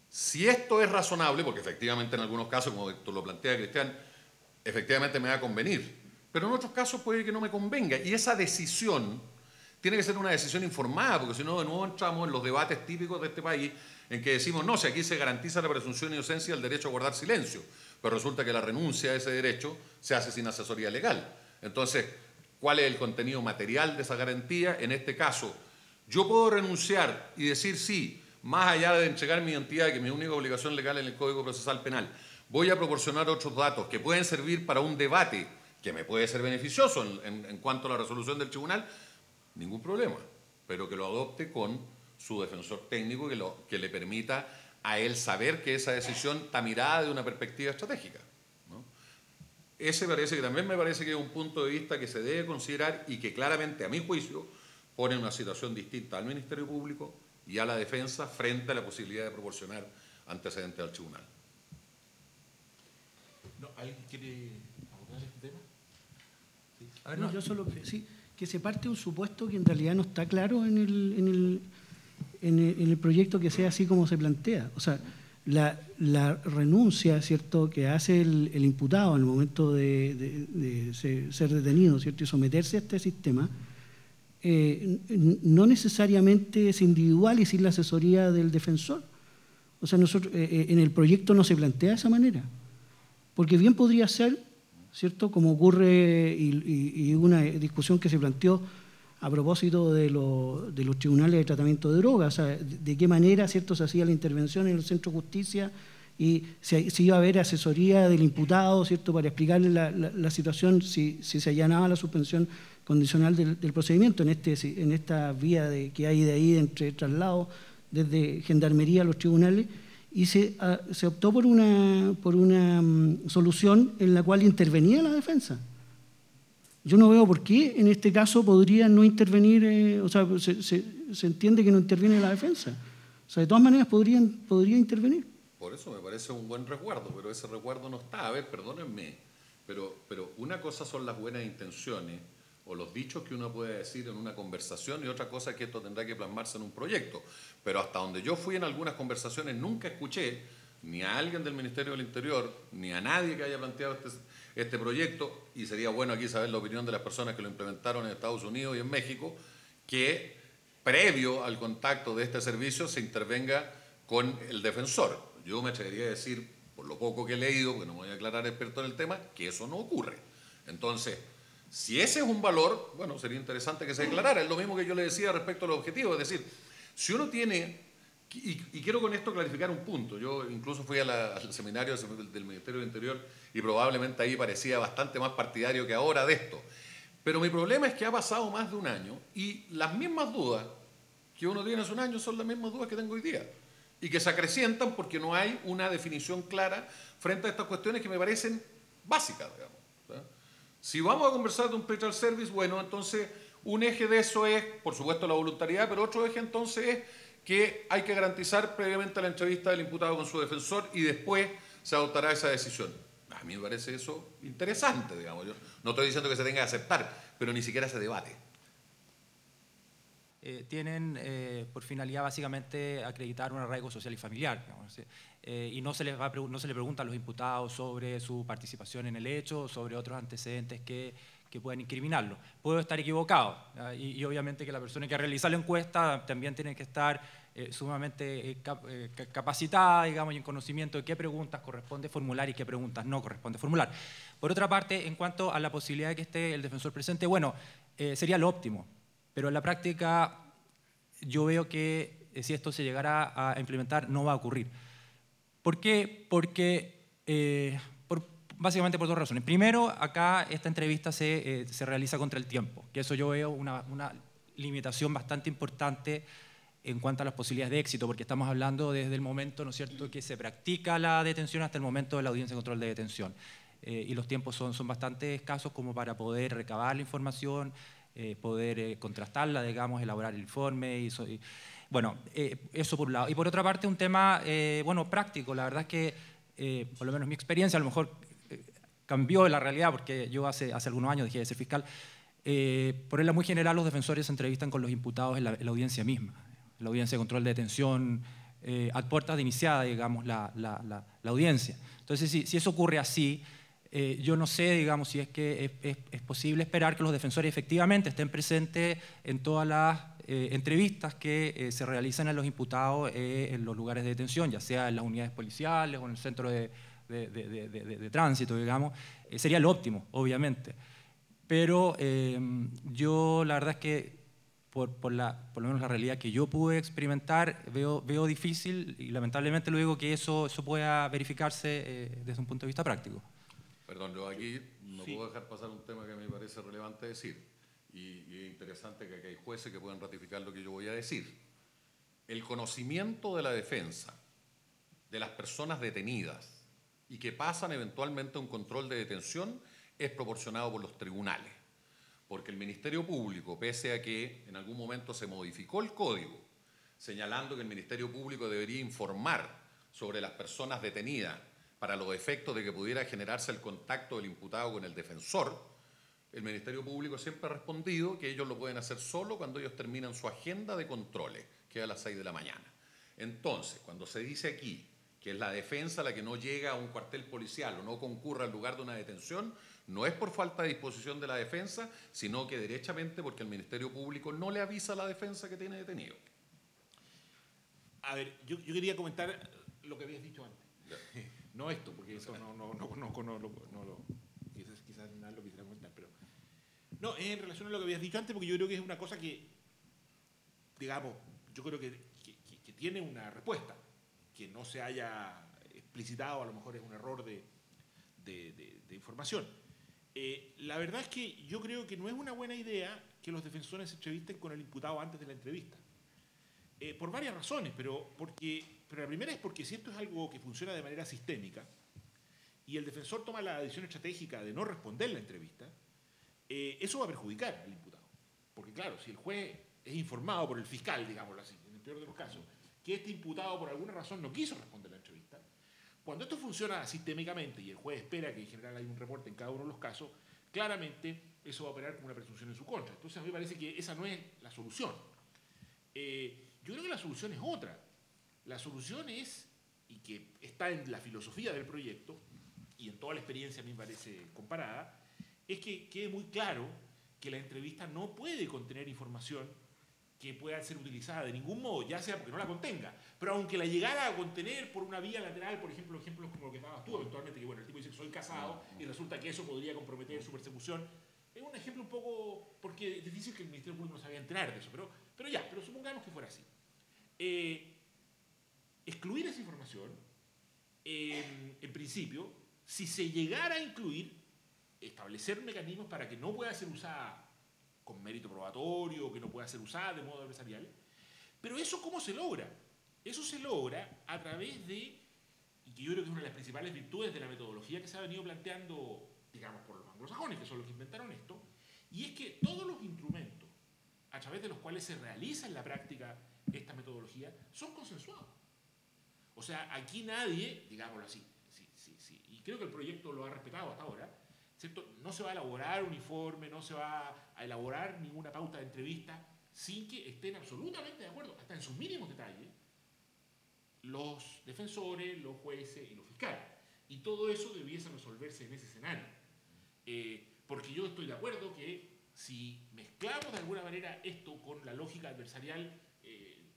si esto es razonable, porque efectivamente en algunos casos, como tú lo plantea, Cristian, efectivamente me va a convenir, pero en otros casos puede que no me convenga. Y esa decisión tiene que ser una decisión informada, porque si no, de nuevo entramos en los debates típicos de este país, en que decimos, no, si aquí se garantiza la presunción de inocencia y el derecho a guardar silencio, pero resulta que la renuncia a ese derecho se hace sin asesoría legal. Entonces, ¿cuál es el contenido material de esa garantía? En este caso, yo puedo renunciar y decir sí, más allá de entregar mi identidad, que es mi única obligación legal en el Código Procesal Penal, voy a proporcionar otros datos que pueden servir para un debate que me puede ser beneficioso en cuanto a la resolución del tribunal, ningún problema, pero que lo adopte con su defensor técnico que le permita a él saber que esa decisión está mirada de una perspectiva estratégica, ¿no? Ese también me parece que es un punto de vista que se debe considerar y que claramente, a mi juicio, pone en una situación distinta al Ministerio Público y a la defensa frente a la posibilidad de proporcionar antecedentes al tribunal. No, ¿alguien quiere abordar? A ver, No, no. yo solo sí, que se parte de un supuesto que en realidad no está claro en el proyecto, que sea así como se plantea. O sea, la renuncia, ¿cierto?, que hace el imputado en el momento de ser detenido, ¿cierto?, y someterse a este sistema, no necesariamente es individual y sin la asesoría del defensor. O sea, nosotros, en el proyecto no se plantea de esa manera, porque bien podría ser, ¿cierto?, como ocurre, y una discusión que se planteó a propósito de los tribunales de tratamiento de drogas, o sea, de qué manera, ¿cierto?, se hacía la intervención en el centro de justicia y si iba a haber asesoría del imputado, ¿cierto?, para explicarle la situación, si se allanaba la suspensión condicional del procedimiento en esta vía que hay de ahí entre traslados desde Gendarmería a los tribunales, y se optó por una solución en la cual intervenía la defensa. Yo no veo por qué en este caso podría no intervenir, o sea, se entiende que no interviene la defensa. O sea, de todas maneras podría intervenir. Por eso me parece un buen resguardo, pero ese resguardo no está. A ver, perdónenme, pero una cosa son las buenas intenciones o los dichos que uno puede decir en una conversación, y otra cosa es que esto tendrá que plasmarse en un proyecto. Pero hasta donde yo fui en algunas conversaciones nunca escuché ni a alguien del Ministerio del Interior, ni a nadie que haya planteado este proyecto, y sería bueno aquí saber la opinión de las personas que lo implementaron en Estados Unidos y en México, que previo al contacto de este servicio se intervenga con el defensor. Yo me atrevería a decir, por lo poco que he leído, porque no me voy a declarar experto en el tema, que eso no ocurre. Entonces, si ese es un valor, bueno, sería interesante que se declarara. Es lo mismo que yo le decía respecto a los objetivos. Es decir, si uno tiene, y quiero con esto clarificar un punto, yo incluso fui al seminario del Ministerio del Interior y probablemente ahí parecía bastante más partidario que ahora de esto. Pero mi problema es que ha pasado más de un año y las mismas dudas que uno tiene hace un año son las mismas dudas que tengo hoy día. Y que se acrecientan porque no hay una definición clara frente a estas cuestiones que me parecen básicas, digamos. Si vamos a conversar de un pretrial service, bueno, entonces un eje de eso es, por supuesto, la voluntariedad, pero otro eje entonces es que hay que garantizar previamente la entrevista del imputado con su defensor y después se adoptará esa decisión. A mí me parece eso interesante, digamos. Yo no estoy diciendo que se tenga que aceptar, pero ni siquiera se debate. Tienen por finalidad básicamente acreditar un arraigo social y familiar, digamos, ¿sí? Y no se le pregunta a los imputados sobre su participación en el hecho, sobre otros antecedentes que puedan incriminarlo. Puedo estar equivocado, y obviamente que la persona que realiza la encuesta también tiene que estar sumamente capacitada, digamos, y en conocimiento de qué preguntas corresponde formular y qué preguntas no corresponde formular. Por otra parte, en cuanto a la posibilidad de que esté el defensor presente, bueno, sería lo óptimo. Pero en la práctica yo veo que si esto se llegara a implementar no va a ocurrir. ¿Por qué? Porque básicamente por dos razones. Primero, acá esta entrevista se realiza contra el tiempo, que eso yo veo una limitación bastante importante en cuanto a las posibilidades de éxito, porque estamos hablando desde el momento, ¿no es cierto?, que se practica la detención hasta el momento de la audiencia de control de detención. Y los tiempos son bastante escasos como para poder recabar la información, poder contrastarla, digamos, elaborar el informe. Bueno, eso por un lado. Y por otra parte, un tema bueno, práctico. La verdad es que, por lo menos mi experiencia, a lo mejor cambió la realidad, porque yo hace algunos años dejé de ser fiscal. Por regla muy general, los defensores se entrevistan con los imputados en la audiencia misma, en la audiencia de control de detención, a puertas de iniciada, digamos, la audiencia. Entonces, si eso ocurre así, yo no sé, digamos, si es que es posible esperar que los defensores efectivamente estén presentes en todas las entrevistas que se realizan a los imputados en los lugares de detención, ya sea en las unidades policiales o en el centro de tránsito, digamos. Sería lo óptimo, obviamente. Pero yo la verdad es que por lo menos la realidad que yo pude experimentar, veo difícil, y lamentablemente lo digo, que eso pueda verificarse desde un punto de vista práctico. Perdón, yo aquí no puedo dejar pasar un tema que me parece relevante decir, y es interesante que aquí hay jueces que puedan ratificar lo que yo voy a decir. El conocimiento de la defensa de las personas detenidas y que pasan eventualmente a un control de detención es proporcionado por los tribunales, porque el Ministerio Público, pese a que en algún momento se modificó el código, señalando que el Ministerio Público debería informar sobre las personas detenidas para los efectos de que pudiera generarse el contacto del imputado con el defensor, El Ministerio Público siempre ha respondido que ellos lo pueden hacer solo cuando ellos terminan su agenda de controles, que es a las 6 de la mañana. Entonces, cuando se dice aquí que es la defensa la que no llega a un cuartel policial o no concurre al lugar de una detención, no es por falta de disposición de la defensa, sino que derechamente porque el Ministerio Público no le avisa a la defensa que tiene detenido. A ver, yo quería comentar lo que habías dicho antes. No esto, porque eso quizás nada lo quisiera comentar, pero no, es en relación a lo que habías dicho antes, porque yo creo que es una cosa que, digamos, yo creo que tiene una respuesta, que no se haya explicitado, a lo mejor es un error de información. La verdad es que yo creo que no es una buena idea que los defensores se entrevisten con el imputado antes de la entrevista. Por varias razones, pero la primera es porque si esto es algo que funciona de manera sistémica y el defensor toma la decisión estratégica de no responder la entrevista, eso va a perjudicar al imputado. Porque claro, si el juez es informado por el fiscal, digámoslo así, en el peor de los casos, que este imputado por alguna razón no quiso responder la entrevista, cuando esto funciona sistémicamente y el juez espera que en general hay un reporte en cada uno de los casos, claramente eso va a operar como una presunción en su contra. Entonces a mí me parece que esa no es la solución. Yo creo que la solución es otra. La solución es, y que está en la filosofía del proyecto, y en toda la experiencia a mí me parece comparada, es que quede muy claro que la entrevista no puede contener información que pueda ser utilizada de ningún modo, ya sea porque no la contenga, pero aunque la llegara a contener por una vía lateral, por ejemplo, ejemplos como lo que dabas tú eventualmente, que bueno, el tipo dice que soy casado y resulta que eso podría comprometer su persecución. Es un ejemplo un poco, porque es difícil que el Ministerio Público no se vaya a enterar de eso, pero supongamos que fuera así. Excluir esa información, en principio, si se llegara a incluir, establecer mecanismos para que no pueda ser usada con mérito probatorio, que no pueda ser usada de modo adversarial. Pero eso, ¿cómo se logra? Eso se logra a través de, y que yo creo que es una de las principales virtudes de la metodología que se ha venido planteando, digamos, por los anglosajones, que son los que inventaron esto, y es que todos los instrumentos a través de los cuales se realiza en la práctica esta metodología son consensuados. O sea, aquí nadie, digámoslo así, sí, y creo que el proyecto lo ha respetado hasta ahora, ¿cierto? No se va a elaborar un informe, no se va a elaborar ninguna pauta de entrevista sin que estén absolutamente de acuerdo, hasta en sus mínimos detalles, los defensores, los jueces y los fiscales. Y todo eso debiese resolverse en ese escenario. Porque yo estoy de acuerdo que si mezclamos de alguna manera esto con la lógica adversarial,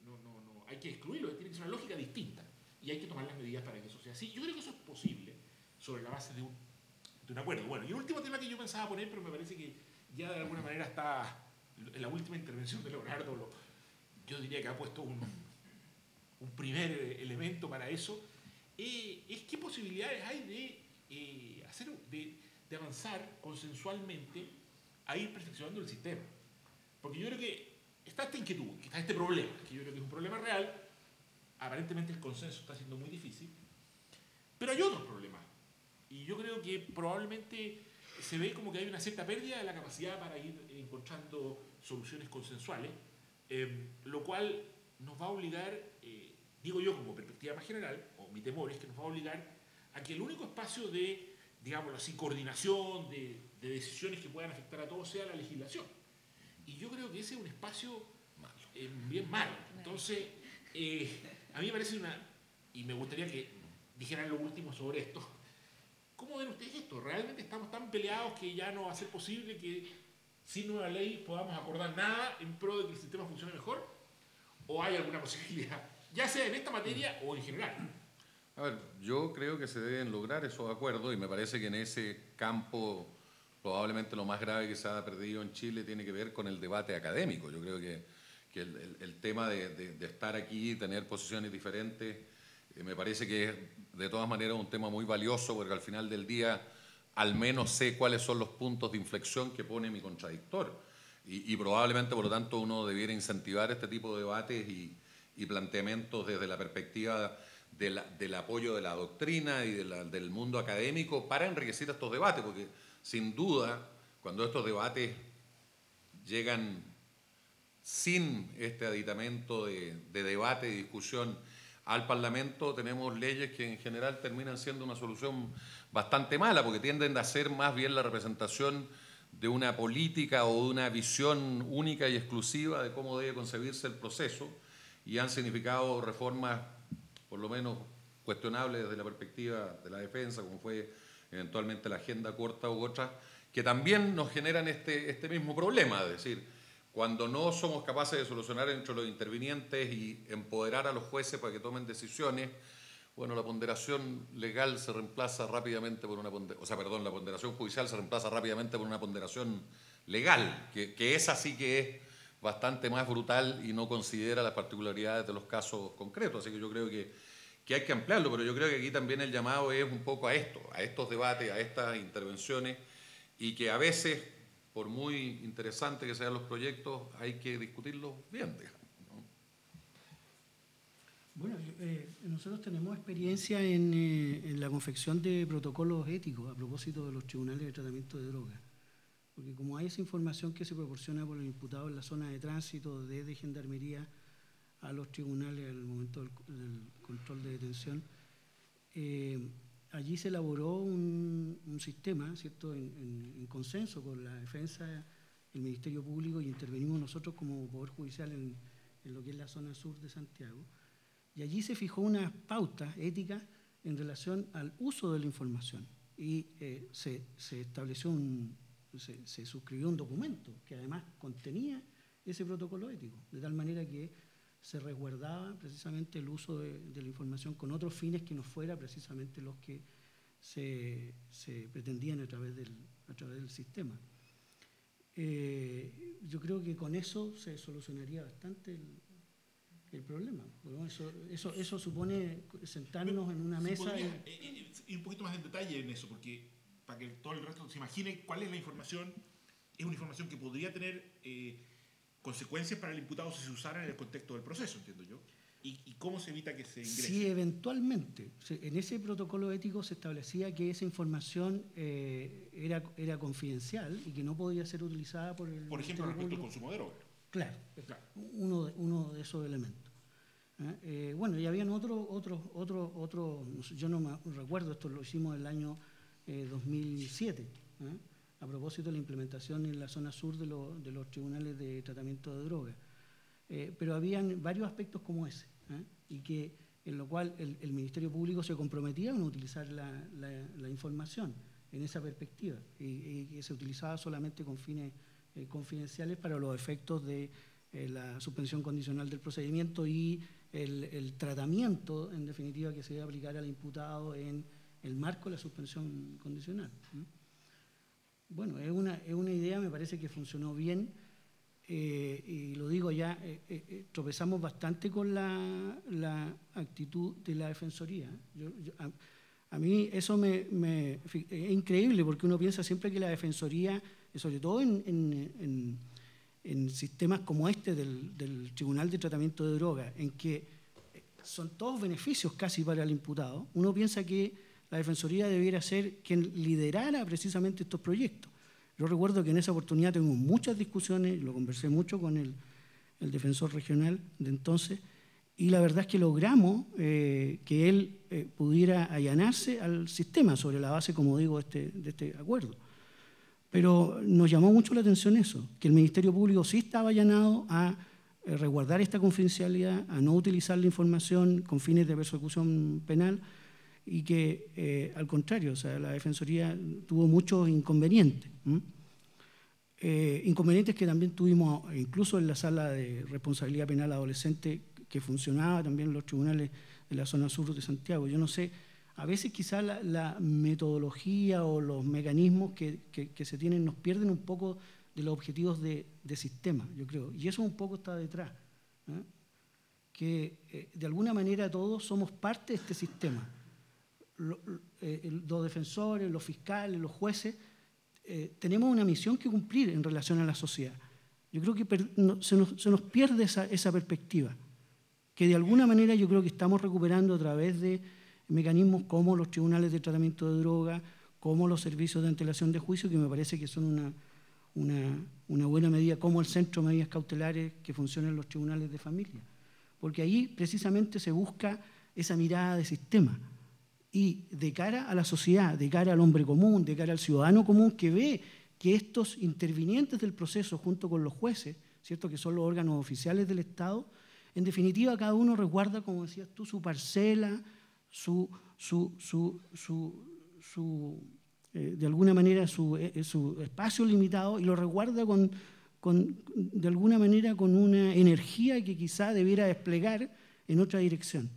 no, hay que excluirlo, tiene que ser una lógica distinta. Y hay que tomar las medidas para que eso sea así. Yo creo que eso es posible sobre la base de un acuerdo. Bueno, y el último tema que yo pensaba poner, pero me parece que ya de alguna manera está en la última intervención de Leonardo, yo diría que ha puesto un primer elemento para eso, es qué posibilidades hay de avanzar consensualmente a ir perfeccionando el sistema. Porque yo creo que está esta inquietud, está este problema, que yo creo que es un problema real. Aparentemente el consenso está siendo muy difícil, pero hay otros problemas. Y yo creo que probablemente se ve como que hay una cierta pérdida de la capacidad para ir encontrando soluciones consensuales, lo cual nos va a obligar, digo yo como perspectiva más general, o mi temor es que nos va a obligar a que el único espacio de, digámoslo así, coordinación, de decisiones que puedan afectar a todos sea la legislación. Y yo creo que ese es un espacio bien malo. Entonces, a mí me parece y me gustaría que dijeran lo último sobre esto. ¿Cómo ven ustedes esto? ¿Realmente estamos tan peleados que ya no va a ser posible que sin nueva ley podamos acordar nada en pro de que el sistema funcione mejor? ¿O hay alguna posibilidad, ya sea en esta materia o en general? A ver, yo creo que se deben lograr esos acuerdos y me parece que en ese campo probablemente lo más grave que se ha perdido en Chile tiene que ver con el debate académico. Yo creo que el tema de estar aquí y tener posiciones diferentes me parece que es de todas maneras un tema muy valioso porque al final del día al menos sé cuáles son los puntos de inflexión que pone mi contradictor y probablemente por lo tanto uno debiera incentivar este tipo de debates y planteamientos desde la perspectiva del apoyo de la doctrina y del mundo académico para enriquecer estos debates, porque sin duda cuando estos debates llegan sin este aditamento de debate y discusión al Parlamento, tenemos leyes que en general terminan siendo una solución bastante mala, porque tienden a ser más bien la representación de una política o de una visión única y exclusiva de cómo debe concebirse el proceso, y han significado reformas, por lo menos cuestionables desde la perspectiva de la defensa, como fue eventualmente la agenda corta u otras, que también nos generan este mismo problema, es decir, cuando no somos capaces de solucionar entre los intervinientes y empoderar a los jueces para que tomen decisiones, bueno, la ponderación legal se reemplaza rápidamente por una la ponderación judicial se reemplaza rápidamente por una ponderación legal, que esa sí que es bastante más brutal y no considera las particularidades de los casos concretos. Así que yo creo que hay que ampliarlo, pero yo creo que aquí también el llamado es un poco a esto, a estos debates, a estas intervenciones, y que a veces, por muy interesante que sean los proyectos, hay que discutirlos bien, digamos. Bueno, nosotros tenemos experiencia en la confección de protocolos éticos a propósito de los tribunales de tratamiento de drogas, porque como hay esa información que se proporciona por los imputados en la zona de tránsito desde Gendarmería a los tribunales al momento del control de detención, allí se elaboró un sistema, ¿cierto?, en consenso con la defensa, el Ministerio Público, y intervenimos nosotros como Poder Judicial en lo que es la zona sur de Santiago. Y allí se fijó unas pautas éticas en relación al uso de la información. Y se estableció se suscribió un documento que además contenía ese protocolo ético, de tal manera que se resguardaba precisamente el uso de la información con otros fines que no fuera precisamente los que se pretendían a través del sistema. Yo creo que con eso se solucionaría bastante el problema. Bueno, eso supone sentarnos en una mesa. Ir un poquito más en detalle en eso, porque para que todo el resto se imagine cuál es la información. Es una información que podría tener consecuencias para el imputado si se usara en el contexto del proceso, entiendo yo. ¿Y cómo se evita que se ingrese? Sí, eventualmente. En ese protocolo ético se establecía que esa información era confidencial y que no podía ser utilizada por el... Por ejemplo, respecto al consumo de drogas. Claro, uno de esos elementos. Bueno, y habían otros, yo no me recuerdo, esto lo hicimos el año 2007, a propósito de la implementación en la zona sur de los tribunales de tratamiento de drogas. Pero habían varios aspectos como ese, y que en lo cual el Ministerio Público se comprometía a no utilizar la información en esa perspectiva, y que se utilizaba solamente con fines confidenciales para los efectos de la suspensión condicional del procedimiento y el tratamiento, en definitiva, que se debe aplicar al imputado en el marco de la suspensión condicional. Bueno, es una idea, me parece que funcionó bien, y lo digo ya, tropezamos bastante con la actitud de la Defensoría. A mí eso es increíble, porque uno piensa siempre que la Defensoría, sobre todo en sistemas como este del Tribunal de Tratamiento de Drogas, en que son todos beneficios casi para el imputado, uno piensa que la Defensoría debiera ser quien liderara precisamente estos proyectos. Yo recuerdo que en esa oportunidad tuvimos muchas discusiones, lo conversé mucho con el defensor regional de entonces, y la verdad es que logramos que él pudiera allanarse al sistema sobre la base, como digo, de este acuerdo. Pero nos llamó mucho la atención eso, que el Ministerio Público sí estaba allanado a resguardar esta confidencialidad, a no utilizar la información con fines de persecución penal, y que al contrario, o sea, la Defensoría tuvo muchos inconvenientes. Inconvenientes que también tuvimos incluso en la sala de responsabilidad penal adolescente, que funcionaba también en los tribunales de la zona sur de Santiago. Yo no sé, a veces quizás la metodología o los mecanismos que se tienen nos pierden un poco de los objetivos de sistema, yo creo. Y eso un poco está detrás. Que de alguna manera todos somos parte de este sistema. Los defensores, los fiscales, los jueces, tenemos una misión que cumplir en relación a la sociedad. Yo creo que se nos pierde esa perspectiva, que de alguna manera yo creo que estamos recuperando a través de mecanismos como los tribunales de tratamiento de drogas, como los servicios de antelación de juicio, que me parece que son una buena medida, como el centro de medidas cautelares que funciona en los tribunales de familia. Porque ahí precisamente se busca esa mirada de sistema, y de cara a la sociedad, de cara al hombre común, de cara al ciudadano común que ve que estos intervinientes del proceso, junto con los jueces, ¿cierto?, que son los órganos oficiales del Estado, en definitiva cada uno resguarda, como decías tú, su parcela, de alguna manera su espacio limitado, y lo resguarda de alguna manera con una energía que quizá debiera desplegar en otra dirección.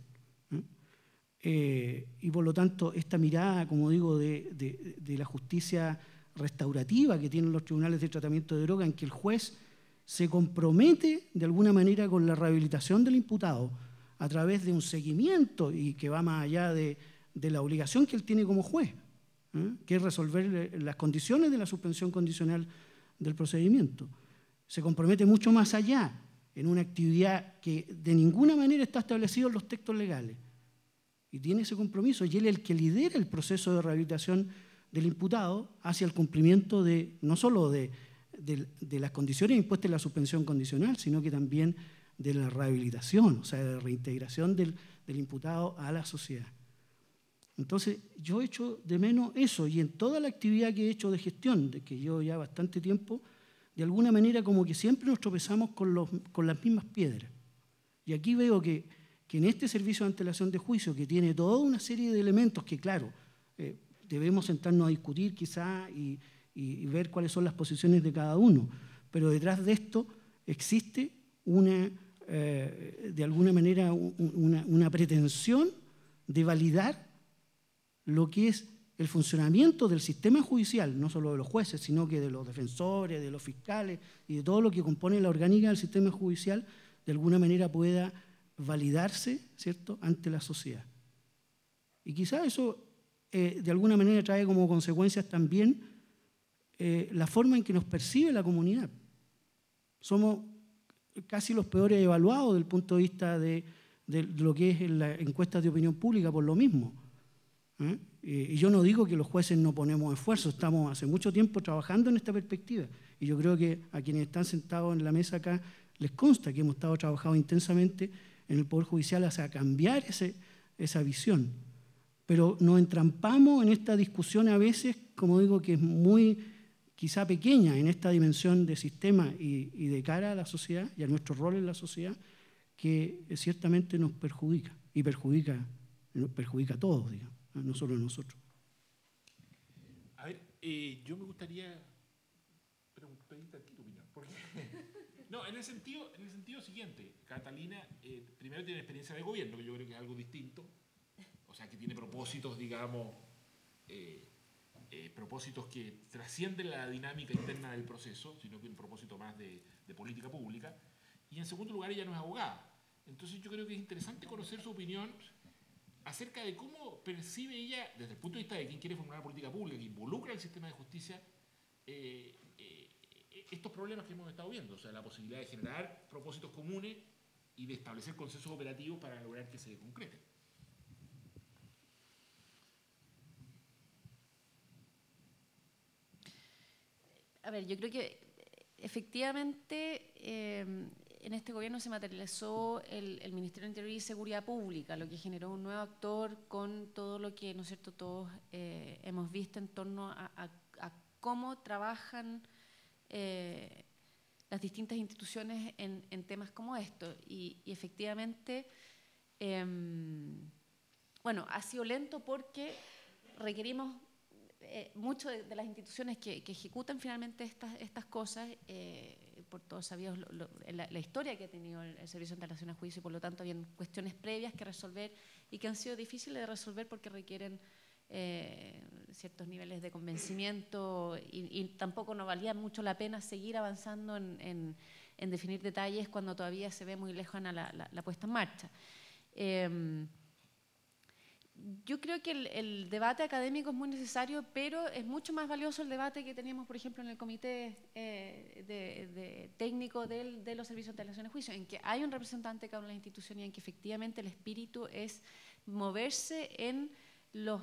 Y por lo tanto, esta mirada, como digo, de la justicia restaurativa que tienen los tribunales de tratamiento de droga, en que el juez se compromete de alguna manera con la rehabilitación del imputado a través de un seguimiento y que va más allá de la obligación que él tiene como juez, que es resolver las condiciones de la suspensión condicional del procedimiento. Se compromete mucho más allá en una actividad que de ninguna manera está establecida en los textos legales. Y tiene ese compromiso, y él es el que lidera el proceso de rehabilitación del imputado hacia el cumplimiento no solo de las condiciones impuestas en la suspensión condicional, sino que también de la rehabilitación, o sea, de la reintegración del imputado a la sociedad. Entonces, yo echo de menos eso, y en toda la actividad que he hecho de gestión, de que llevo ya bastante tiempo, de alguna manera como que siempre nos tropezamos con las mismas piedras. Y aquí veo que en este servicio de antelación de juicio, que tiene toda una serie de elementos que, claro, debemos sentarnos a discutir quizá y ver cuáles son las posiciones de cada uno, pero detrás de esto existe de alguna manera una pretensión de validar lo que es el funcionamiento del sistema judicial, no solo de los jueces, sino que de los defensores, de los fiscales y de todo lo que compone la orgánica del sistema judicial, de alguna manera pueda validarse, ¿cierto?, ante la sociedad. Y quizá eso de alguna manera trae como consecuencias también la forma en que nos percibe la comunidad. Somos casi los peores evaluados desde el punto de vista de lo que es las encuestas de opinión pública por lo mismo. Y yo no digo que los jueces no ponemos esfuerzo, estamos hace mucho tiempo trabajando en esta perspectiva, y yo creo que a quienes están sentados en la mesa acá les consta que hemos estado trabajando intensamente en el Poder Judicial hacia cambiar esa visión. Pero nos entrampamos en esta discusión a veces, como digo, que es muy quizá pequeña en esta dimensión de sistema y de cara a la sociedad y a nuestro rol en la sociedad, que ciertamente nos perjudica, y perjudica a todos, digamos, no solo a nosotros. A ver, yo me gustaría pedirte aquí tu opinión. Porque no, en el sentido siguiente, Catalina primero tiene experiencia de gobierno, que yo creo que es algo distinto, o sea, que tiene propósitos, digamos, propósitos que trascienden la dinámica interna del proceso, sino que un propósito más de política pública. Y en segundo lugar, ella no es abogada. Entonces yo creo que es interesante conocer su opinión acerca de cómo percibe ella, desde el punto de vista de quien quiere formular una política pública que involucra el sistema de justicia, estos problemas que hemos estado viendo, o sea, la posibilidad de generar propósitos comunes y de establecer consensos operativos para lograr que se concreten. A ver, yo creo que efectivamente en este gobierno se materializó el Ministerio del Interior y Seguridad Pública, lo que generó un nuevo actor con todo lo que, ¿no es cierto?, todos hemos visto en torno a cómo trabajan las distintas instituciones en temas como estos. Y efectivamente, bueno, ha sido lento porque requerimos mucho de las instituciones que ejecutan finalmente estas cosas, por todos sabidos la historia que ha tenido el Servicio de Antelación a Juicio, y por lo tanto habían cuestiones previas que resolver y que han sido difíciles de resolver porque requieren ciertos niveles de convencimiento y tampoco nos valía mucho la pena seguir avanzando en definir detalles cuando todavía se ve muy lejana la puesta en marcha. Yo creo que el debate académico es muy necesario, pero es mucho más valioso el debate que teníamos, por ejemplo, en el comité técnico de los servicios de antelación a juicio, en que hay un representante de cada una de las instituciones y en que efectivamente el espíritu es moverse en los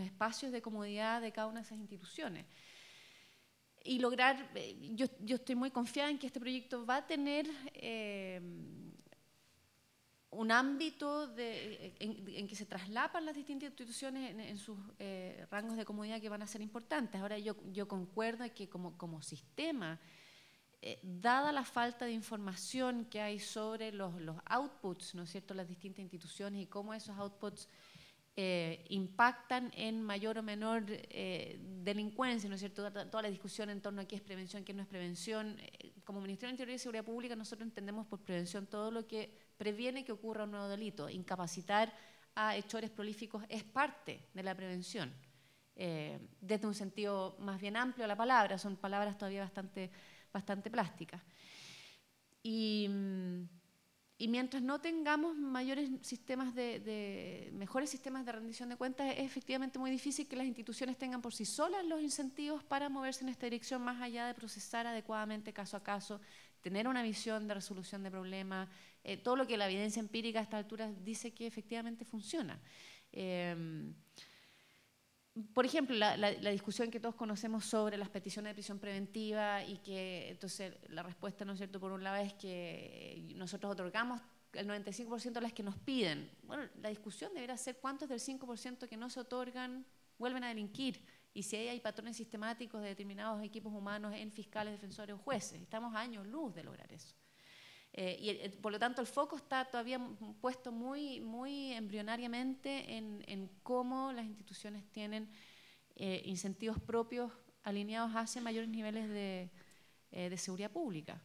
espacios de comodidad de cada una de esas instituciones. Y lograr, yo estoy muy confiada en que este proyecto va a tener un ámbito en que se traslapan las distintas instituciones en sus rangos de comodidad que van a ser importantes. Ahora yo concuerdo que como sistema, dada la falta de información que hay sobre los outputs, ¿no es cierto?, las distintas instituciones y cómo esos outputs impactan en mayor o menor delincuencia, ¿no es cierto?, toda la discusión en torno a qué es prevención, qué no es prevención. Como Ministerio del Interior y Seguridad Pública nosotros entendemos por prevención todo lo que previene que ocurra un nuevo delito. Incapacitar a hechores prolíficos es parte de la prevención, desde un sentido más bien amplio de la palabra, son palabras todavía bastante plásticas. Y mientras no tengamos mejores sistemas de rendición de cuentas, es efectivamente muy difícil que las instituciones tengan por sí solas los incentivos para moverse en esta dirección, más allá de procesar adecuadamente caso a caso, tener una visión de resolución de problemas, todo lo que la evidencia empírica a esta altura dice que efectivamente funciona. Por ejemplo, la discusión que todos conocemos sobre las peticiones de prisión preventiva y que entonces la respuesta, ¿no es cierto?, por un lado es que nosotros otorgamos el 95% de las que nos piden. Bueno, la discusión debería ser cuántos del 5% que no se otorgan vuelven a delinquir y si hay patrones sistemáticos de determinados equipos humanos en fiscales, defensores o jueces. Estamos a años luz de lograr eso. Por lo tanto, el foco está todavía puesto muy embrionariamente en cómo las instituciones tienen incentivos propios alineados hacia mayores niveles de seguridad pública.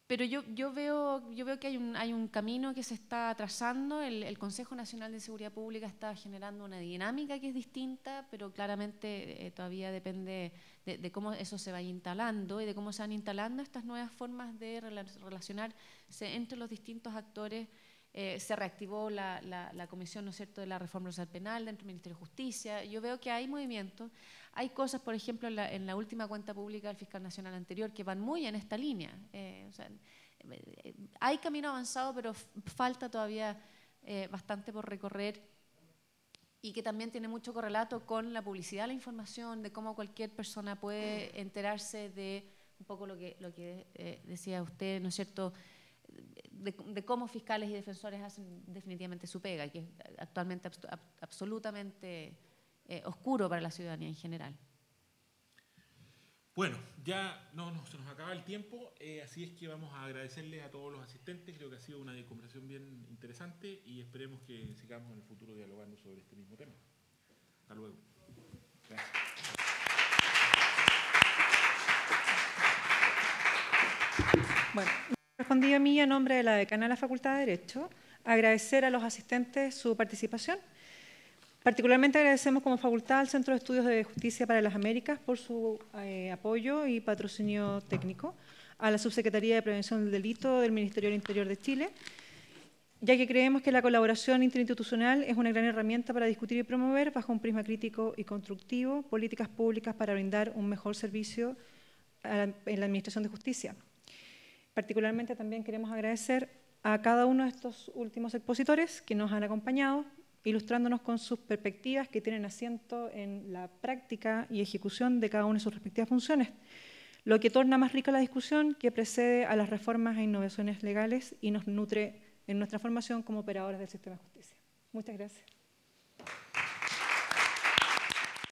Pero yo veo que hay un camino que se está trazando. El Consejo Nacional de Seguridad Pública está generando una dinámica que es distinta, pero claramente todavía depende de cómo eso se vaya instalando y de cómo se van instalando estas nuevas formas de relacionarse entre los distintos actores. Se reactivó la comisión, ¿no es cierto?, de la reforma procesal penal dentro del Ministerio de Justicia. Yo veo que hay movimientos, hay cosas, por ejemplo, en la última cuenta pública del fiscal nacional anterior que van muy en esta línea. O sea, hay camino avanzado, pero falta todavía bastante por recorrer y que también tiene mucho correlato con la publicidad de la información, de cómo cualquier persona puede enterarse de un poco lo que decía usted, ¿no es cierto?, de cómo fiscales y defensores hacen definitivamente su pega, que es actualmente absolutamente oscuro para la ciudadanía en general. Bueno, ya se nos acaba el tiempo, así es que vamos a agradecerles a todos los asistentes. Creo que ha sido una conversación bien interesante y esperemos que sigamos en el futuro dialogando sobre este mismo tema. Hasta luego. Gracias. Bueno, respondí a mí a nombre de la decana de la Facultad de Derecho, agradecer a los asistentes su participación. Particularmente agradecemos como facultad al Centro de Estudios de Justicia para las Américas por su apoyo y patrocinio técnico, a la Subsecretaría de Prevención del Delito del Ministerio del Interior de Chile, ya que creemos que la colaboración interinstitucional es una gran herramienta para discutir y promover, bajo un prisma crítico y constructivo, políticas públicas para brindar un mejor servicio en la Administración de Justicia. Particularmente también queremos agradecer a cada uno de estos últimos expositores que nos han acompañado, ilustrándonos con sus perspectivas que tienen asiento en la práctica y ejecución de cada una de sus respectivas funciones, lo que torna más rica la discusión que precede a las reformas e innovaciones legales y nos nutre en nuestra formación como operadores del sistema de justicia. Muchas gracias.